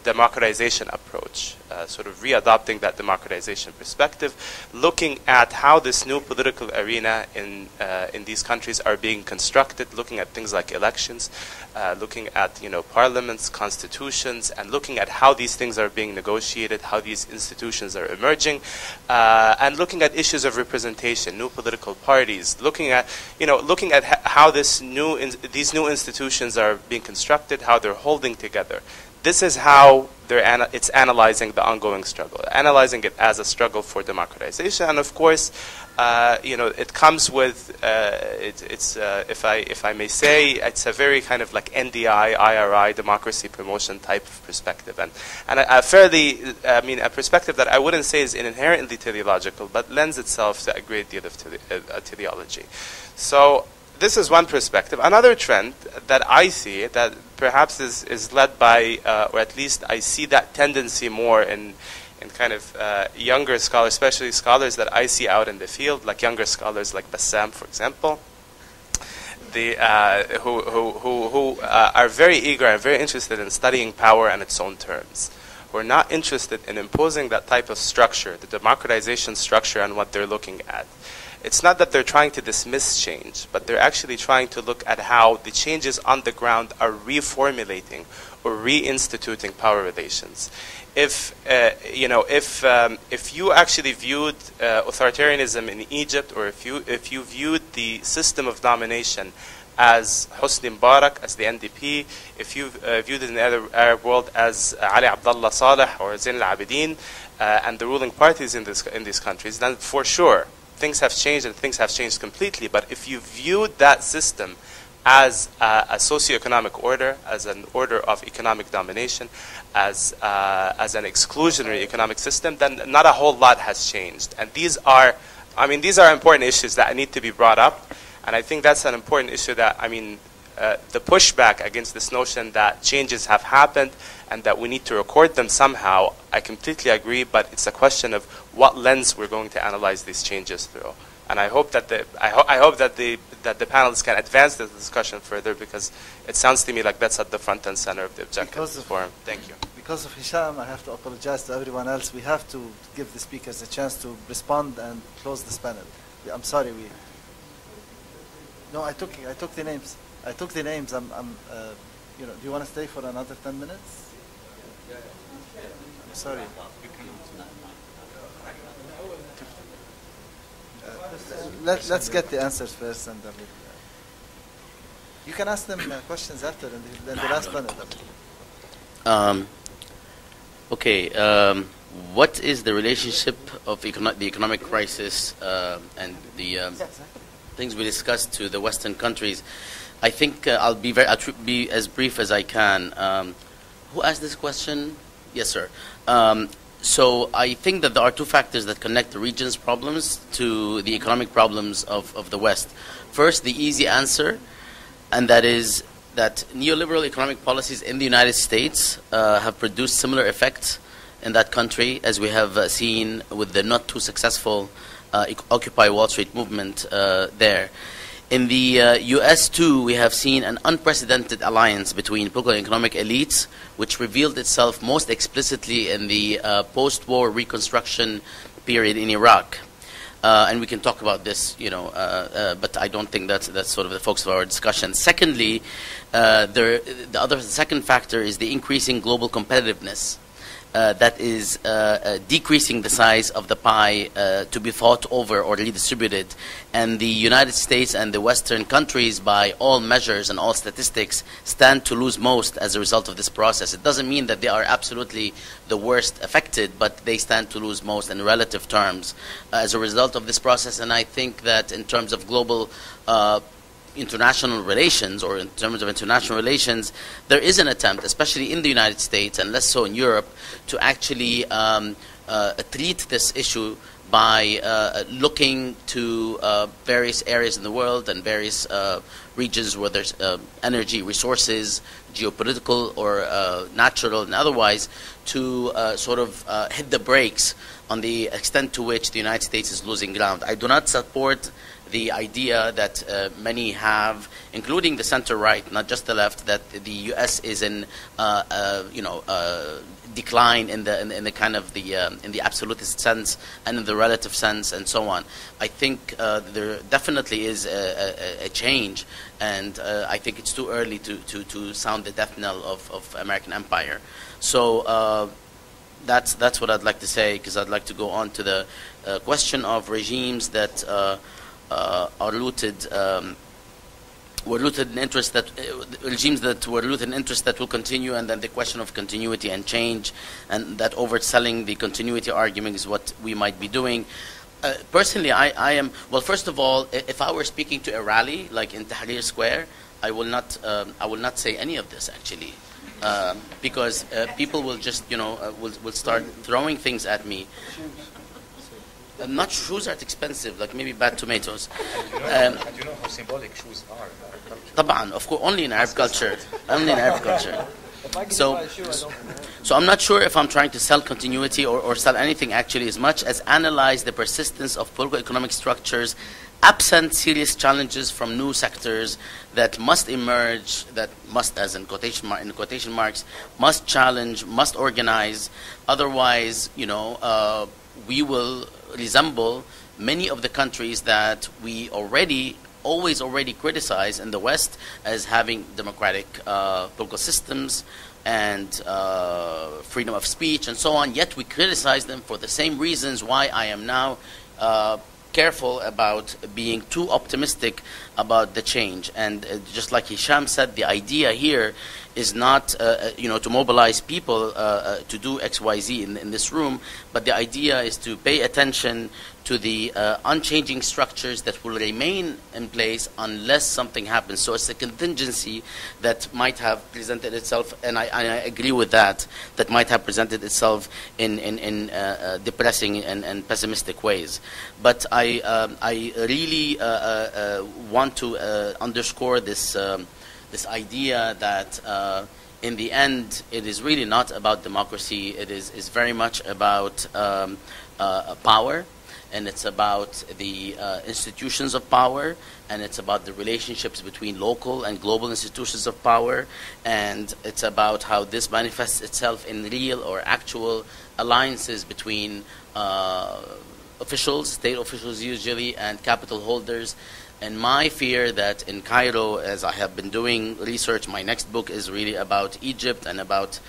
democratization approach, sort of readopting that democratization perspective, looking at how this new political arena in these countries are being constructed, looking at things like elections, looking at parliaments, constitutions, and looking at how these things are being negotiated, how these institutions are emerging, and looking at issues of representation, new political parties, looking at how these new institutions are being constructed, how they're holding together. This is how it's analyzing the ongoing struggle, analyzing it as a struggle for democratization, and of course, it comes with if I may say, it's a very kind of like NDI, IRI, democracy promotion type of perspective, and a perspective that I wouldn't say is inherently teleological, but lends itself to a great deal of teleology. So this is one perspective. Another trend that I see that perhaps is led by, or at least I see that tendency more in kind of younger scholars, especially scholars that I see out in the field, like younger scholars like Bassam, for example, who are very eager and very interested in studying power on its own terms. Who are not interested in imposing that type of structure, the democratization structure, on what they're looking at. It's not that they're trying to dismiss change, but they're actually trying to look at how the changes on the ground are reformulating or reinstituting power relations. If you actually viewed authoritarianism in Egypt, or if you viewed the system of domination as Hosni Mubarak, as the NDP, if you viewed it in the Arab world as Ali Abdullah Saleh or Zain al-Abidin and the ruling parties in these countries, then for sure things have changed, and things have changed completely. But if you viewed that system as a socioeconomic order, as an order of economic domination, as an exclusionary economic system, then not a whole lot has changed. And these are important issues that need to be brought up. And I think that's an important issue that, the pushback against this notion that changes have happened and that we need to record them somehow, I completely agree, but it's a question of what lens we're going to analyze these changes through. And I hope that the panelists can advance the discussion further, because it sounds to me like that's at the front and center of the objective of the forum. Thank you. Because of Hisham, I have to apologize to everyone else. We have to give the speakers a chance to respond and close this panel. I'm sorry. No, I took the names. I took the names. Do you want to stay for another 10 minutes? I'm sorry. Let's get the answers first, and then you can ask them questions after in the last panel. Okay. What is the relationship of the economic crisis and the things we discussed to the Western countries? I think I'll be as brief as I can. Who asked this question? Yes, sir. So I think that there are two factors that connect the region's problems to the economic problems of the West. First, the easy answer, and that is that neoliberal economic policies in the United States have produced similar effects in that country, as we have seen with the not too successful Occupy Wall Street movement there. In the U.S., too, we have seen an unprecedented alliance between political and economic elites, which revealed itself most explicitly in the post-war reconstruction period in Iraq. And we can talk about this, but I don't think that's sort of the focus of our discussion. Secondly, the second factor is the increasing global competitiveness that is decreasing the size of the pie to be fought over or redistributed. And the United States and the Western countries, by all measures and all statistics, stand to lose most as a result of this process. It doesn't mean that they are absolutely the worst affected, but they stand to lose most in relative terms as a result of this process. And I think that in terms of global international relations, or in terms of international relations, there is an attempt, especially in the United States and less so in Europe, to actually treat this issue by looking to various areas in the world and various regions where there's energy, resources, geopolitical or natural and otherwise, to sort of hit the brakes on the extent to which the United States is losing ground. I do not support the idea that many have, including the center-right, not just the left, that the U.S. is in, decline in the kind of in the absolutist sense and in the relative sense and so on. I think there definitely is a change, and I think it's too early to sound the death knell of American empire. So that's what I'd like to say, because I'd like to go on to the question of regimes that are rooted in interest that regimes that were rooted in interest that will continue, and then the question of continuity and change, and that overselling the continuity argument is what we might be doing. Personally, I am, well, first of all, if I were speaking to a rally like in Tahrir Square, I will not say any of this actually, because people will just will start throwing things at me. I'm not sure, shoes aren't expensive, like maybe bad tomatoes. And you know how symbolic shoes are in Arab culture. طبعا, of course, only in Arab culture. Only in Arab culture. So I'm not sure if I'm trying to sell continuity or sell anything actually, as much as analyze the persistence of political economic structures absent serious challenges from new sectors that must emerge, that must, as in quotation marks, must challenge, must organize. Otherwise, we will resemble many of the countries that we always criticize in the West as having democratic political systems and freedom of speech and so on, yet we criticize them for the same reasons why I am now careful about being too optimistic about the change. And just like Issam said, the idea here is not to mobilize people to do X, Y, Z in this room, but the idea is to pay attention to the unchanging structures that will remain in place unless something happens. So it's a contingency that might have presented itself, and I agree with that might have presented itself in depressing and pessimistic ways. But I really want to underscore this idea that in the end it is really not about democracy. It is very much about power. And it's about the institutions of power, and it's about the relationships between local and global institutions of power, and it's about how this manifests itself in real or actual alliances between officials, state officials usually, and capital holders. And my fear that in Cairo, as I have been doing research, my next book is really about Egypt and about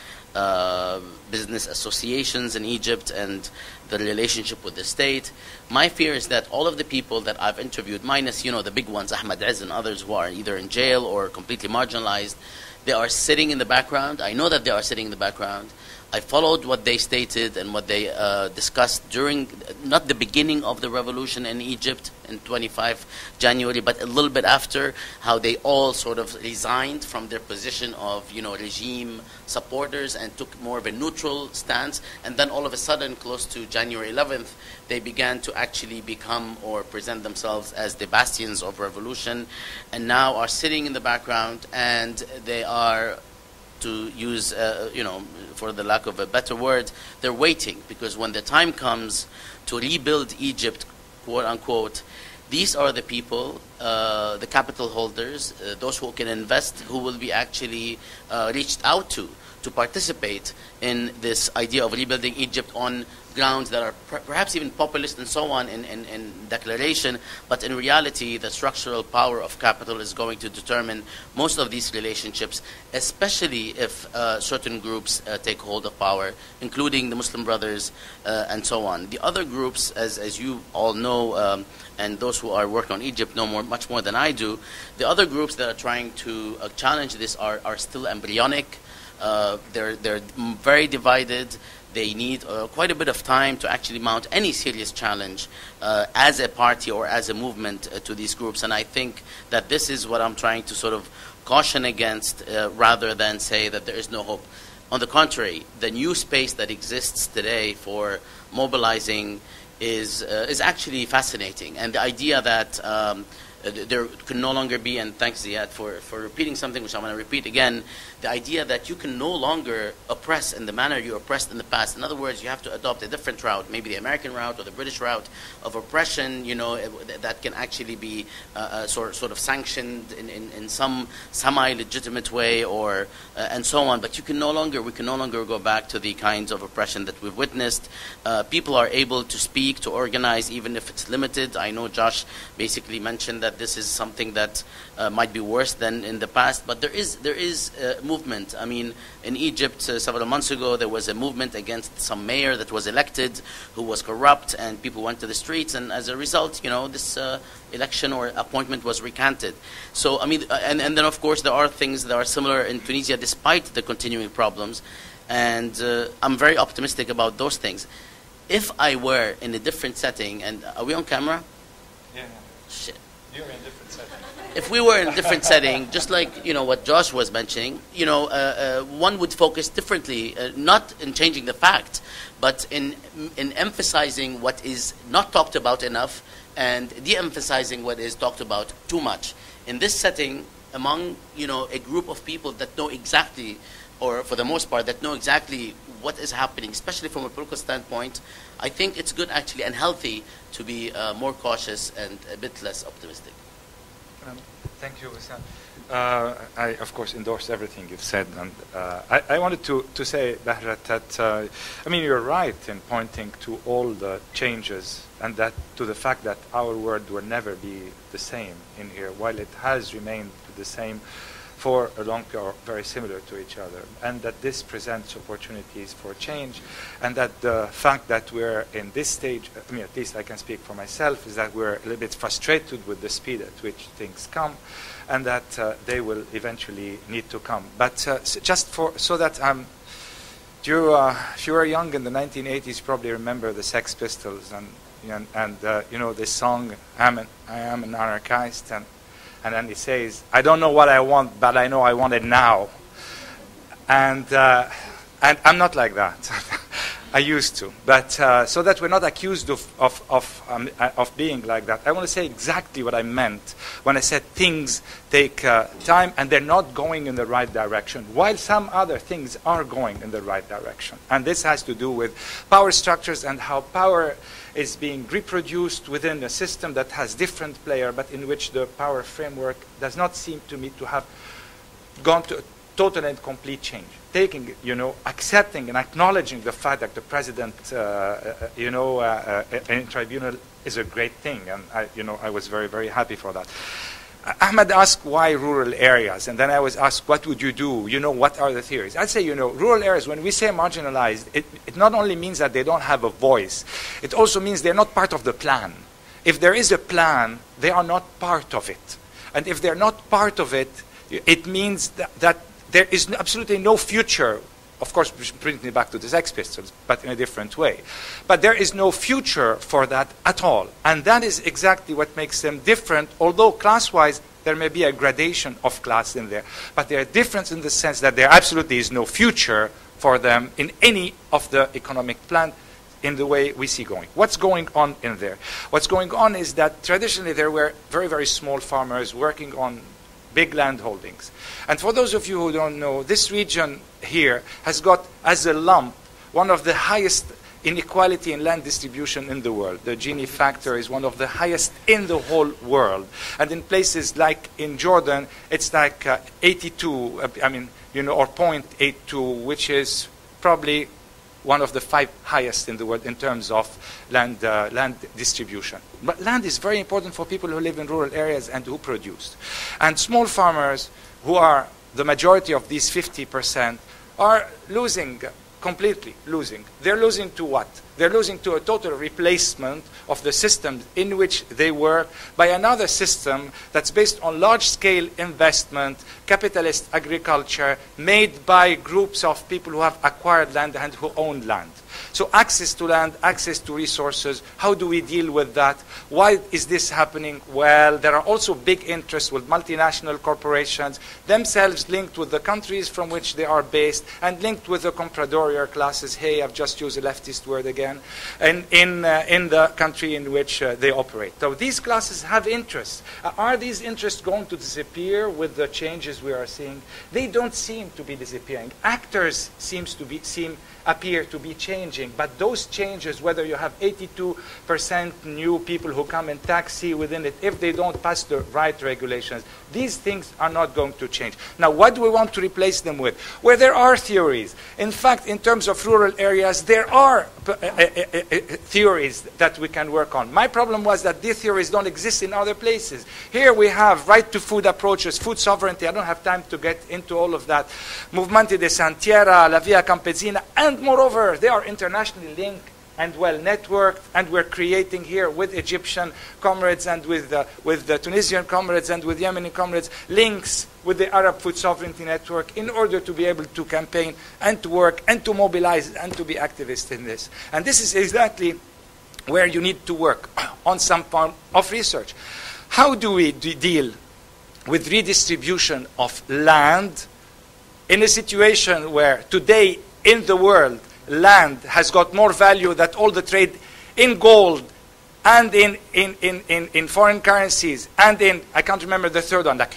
business associations in Egypt and the relationship with the state. My fear is that all of the people that I've interviewed, minus the big ones, Ahmed Izz and others who are either in jail or completely marginalized, they are sitting in the background. I know that they are sitting in the background. I followed what they stated and what they discussed during, not the beginning of the revolution in Egypt in 25 January, but a little bit after, how they all sort of resigned from their position of, regime supporters and took more of a neutral stance. And then all of a sudden, close to January 11th, they began to actually become or present themselves as the bastions of revolution, and now are sitting in the background, and they are, to use, for the lack of a better word, they're waiting, because when the time comes to rebuild Egypt, quote unquote, these are the people, the capital holders, those who can invest, who will be actually reached out to participate in this idea of rebuilding Egypt on grounds that are perhaps even populist and so on in declaration, but in reality the structural power of capital is going to determine most of these relationships, especially if certain groups take hold of power, including the Muslim Brothers and so on. The other groups, as you all know, and those who are working on Egypt know much more than I do, the other groups that are trying to challenge this are still embryonic. They're very divided. They need quite a bit of time to actually mount any serious challenge as a party or as a movement to these groups. And I think that this is what I'm trying to sort of caution against, rather than say that there is no hope. On the contrary, the new space that exists today for mobilizing is actually fascinating. And the idea that there can no longer be, and thanks Ziad for repeating something which I'm going to repeat again, the idea that you can no longer oppress in the manner you oppressed in the past. In other words, you have to adopt a different route, maybe the American route or the British route of oppression, that can actually be sort of sanctioned in some semi-legitimate way, or and so on. But we can no longer go back to the kinds of oppression that we've witnessed. People are able to speak, to organize, even if it's limited. I know Josh basically mentioned that this is something that might be worse than in the past, but there is movement. I mean, in Egypt several months ago, there was a movement against some mayor that was elected who was corrupt, and people went to the streets, and as a result, this election or appointment was recanted. So, I mean, and then of course there are things that are similar in Tunisia despite the continuing problems, and I'm very optimistic about those things. If I were in a different setting, and are we on camera? Yeah. Shit. You're in a different setting. If we were in a different setting, just like what Josh was mentioning, one would focus differently, not in changing the fact, but in emphasizing what is not talked about enough and de-emphasizing what is talked about too much. In this setting, among a group of people that know exactly, or for the most part, that know exactly what is happening, especially from a political standpoint, I think it's good actually and healthy to be more cautious and a bit less optimistic. Thank you, Issam. I, of course, endorse everything you've said. And I wanted to say, Bahrat, that, you're right in pointing to all the changes and that to the fact that our world will never be the same in here, while it has remained the same for a long period, very similar to each other, and that this presents opportunities for change, and that the fact that we're in this stage, at least I can speak for myself, is that we're a little bit frustrated with the speed at which things come, and that they will eventually need to come. But just so that if you were young in the 1980s, you probably remember the Sex Pistols and this song, I am an anarchist, and then he says, I don't know what I want, but I know I want it now. And I'm not like that. I used to. But so that we're not accused of being like that, I want to say exactly what I meant when I said things take time and they're not going in the right direction, while some other things are going in the right direction. And this has to do with power structures and how power is being reproduced within a system that has different players, but in which the power framework does not seem to me to have gone to a total and complete change. Taking, accepting and acknowledging the fact that the president, in tribunal is a great thing, and I was very, very happy for that. Ahmed asked why rural areas, and then I was asked, what would you do? What are the theories? I'd say, rural areas, when we say marginalized, it not only means that they don't have a voice, it also means they're not part of the plan. If there is a plan, they are not part of it. And if they're not part of it, it means that there is absolutely no future. Of course, bringing me back to the Sex Pistols, but in a different way. But there is no future for that at all. And that is exactly what makes them different, although class-wise, there may be a gradation of class in there. But they are different in the sense that there absolutely is no future for them in any of the economic plan in the way we see going. What's going on in there? What's going on is that traditionally there were very, very small farmers working on big land holdings. And for those of you who don't know, this region here has got, as a lump, one of the highest inequality in land distribution in the world. The Gini factor is one of the highest in the whole world. And in places like in Jordan, it's like 82, or 0.82, which is probably one of the 5 highest in the world in terms of land distribution. But land is very important for people who live in rural areas and who produce. And small farmers, who are the majority of these 50%, are losing, completely losing. They're losing to what? They're losing to a total replacement of the system in which they work by another system that's based on large-scale investment, capitalist agriculture, made by groups of people who have acquired land and who own land. So access to land, access to resources, how do we deal with that? Why is this happening? Well, there are also big interests with multinational corporations, themselves linked with the countries from which they are based, and linked with the compradorial classes. Hey, I've just used a leftist word again. And in the country in which they operate. So these classes have interests. Are these interests going to disappear with the changes we are seeing? They don't seem to be disappearing. Actors appear to be changing, but those changes, whether you have 82% new people who come in taxi within it, if they don't pass the right regulations, these things are not going to change. Now, what do we want to replace them with? Where there are theories. In fact, in terms of rural areas, there are theories that we can work on. My problem was that these theories don't exist in other places. Here we have right-to-food approaches, food sovereignty. I don't have time to get into all of that. Movimenti de Santiera, La Via Campesina, and moreover, they are internationally linked and well networked, and we're creating here with Egyptian comrades and with the Tunisian comrades and with Yemeni comrades links with the Arab Food Sovereignty Network in order to be able to campaign and to work and to mobilize and to be activists in this. And this is exactly where you need to work on some form of research. how do we deal with redistribution of land in a situation where today in the world land has got more value than all the trade in gold and in foreign currencies and in, I can't remember the third one, like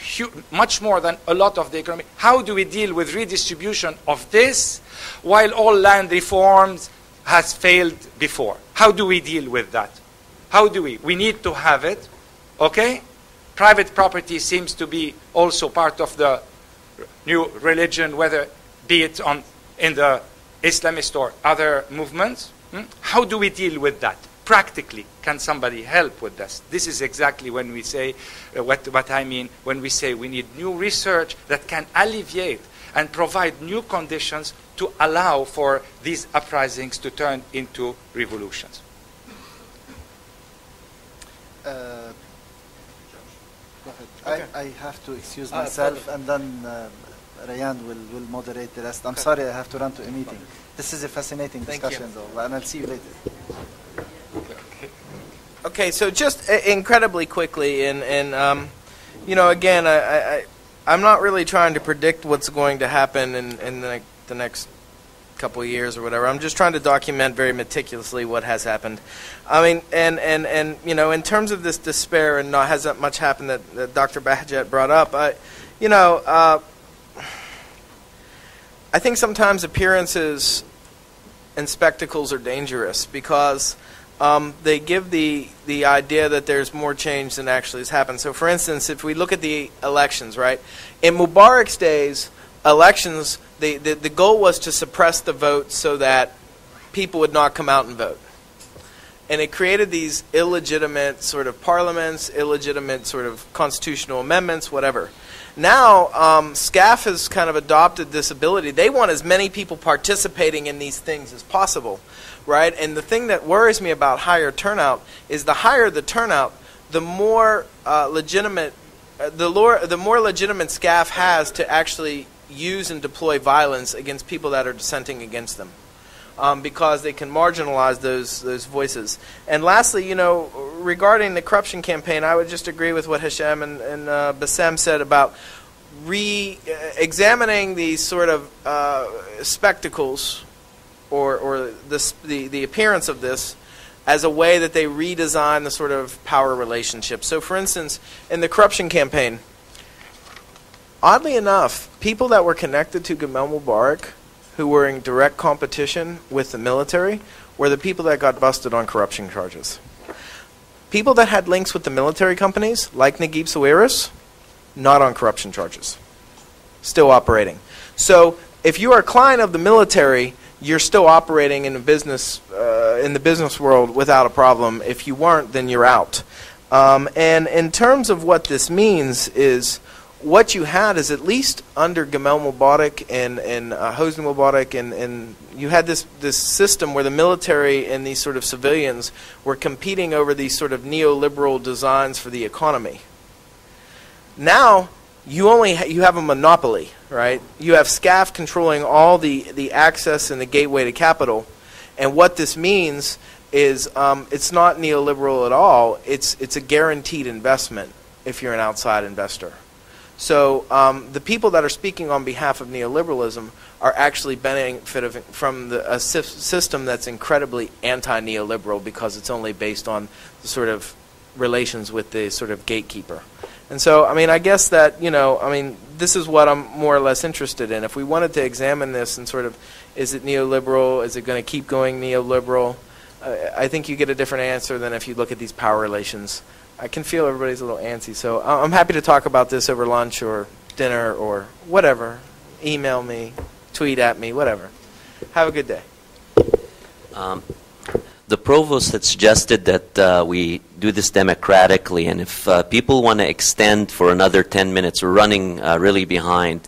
much more than a lot of the economy. How do we deal with redistribution of this while all land reforms has failed before? How do we deal with that? How do we? We need to have it, okay? Private property seems to be also part of the new religion, whether be it in the Islamist or other movements. How do we deal with that? Practically, can somebody help with this? This is exactly when we say, what I mean when we say we need new research that can alleviate and provide new conditions to allow for these uprisings to turn into revolutions. Go ahead. I have to excuse myself, and then Rayan will moderate the rest. I'm sorry, I have to run to a meeting. This is a fascinating discussion, though, and I'll see you later. Okay, so just incredibly quickly, and you know, again, I'm not really trying to predict what's going to happen in the next couple of years or whatever. I'm just trying to document very meticulously what has happened. I mean, and you know, in terms of this despair and not has that much happened that Dr. Bahjat brought up, you know, I think sometimes appearances and spectacles are dangerous because they give the idea that there's more change than actually has happened. So, for instance, if we look at the elections, right? In Mubarak's days, elections, the goal was to suppress the vote so that people would not come out and vote. And it created these illegitimate sort of parliaments, illegitimate sort of constitutional amendments, whatever. Now, SCAF has kind of adopted this ability. They want as many people participating in these things as possible, right? And the thing that worries me about higher turnout is the higher the turnout, the more legitimate SCAF has to actually use and deploy violence against people that are dissenting against them, because they can marginalize those voices. And lastly, you know, regarding the corruption campaign, I would just agree with what Hisham and Bassam said about re-examining these sort of spectacles or the appearance of this as a way that they redesign the sort of power relationship. So, for instance, in the corruption campaign, oddly enough, people that were connected to Gamal Mubarak, who were in direct competition with the military, were the people that got busted on corruption charges. People that had links with the military companies, like Naguib Sawiris, not on corruption charges, still operating. So if you are a client of the military, you're still operating in the business world without a problem. If you weren't, then you're out. And in terms of what this means is, what you had is, at least under Gamal Mubarak and Hosni Mubarak, and you had this system where the military and these sort of civilians were competing over these sort of neoliberal designs for the economy. Now you have a monopoly, right? You have SCAF controlling all the access and the gateway to capital, and what this means is it's not neoliberal at all. It's a guaranteed investment if you're an outside investor. So the people that are speaking on behalf of neoliberalism are actually benefiting from a system that's incredibly anti-neoliberal because it's only based on the sort of relations with the sort of gatekeeper. And so, I mean, I guess that, you know, I mean, this is what I'm more or less interested in. If we wanted to examine this and sort of, is it neoliberal? Is it going to keep going neoliberal? I think you get a different answer than if you look at these power relations. I can feel everybody's a little antsy, so I'm happy to talk about this over lunch or dinner or whatever. Email me, tweet at me, whatever. Have a good day. The Provost had suggested that we do this democratically, and if people want to extend for another 10 minutes, we're running really behind.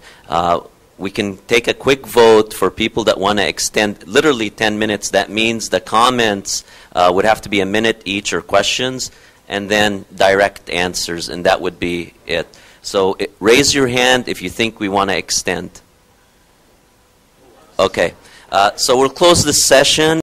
We can take a quick vote for people that want to extend literally 10 minutes. That means the comments would have to be a minute each, or questions, and then direct answers, and that would be it. So raise your hand if you think we want to extend. Okay, so we'll close this session.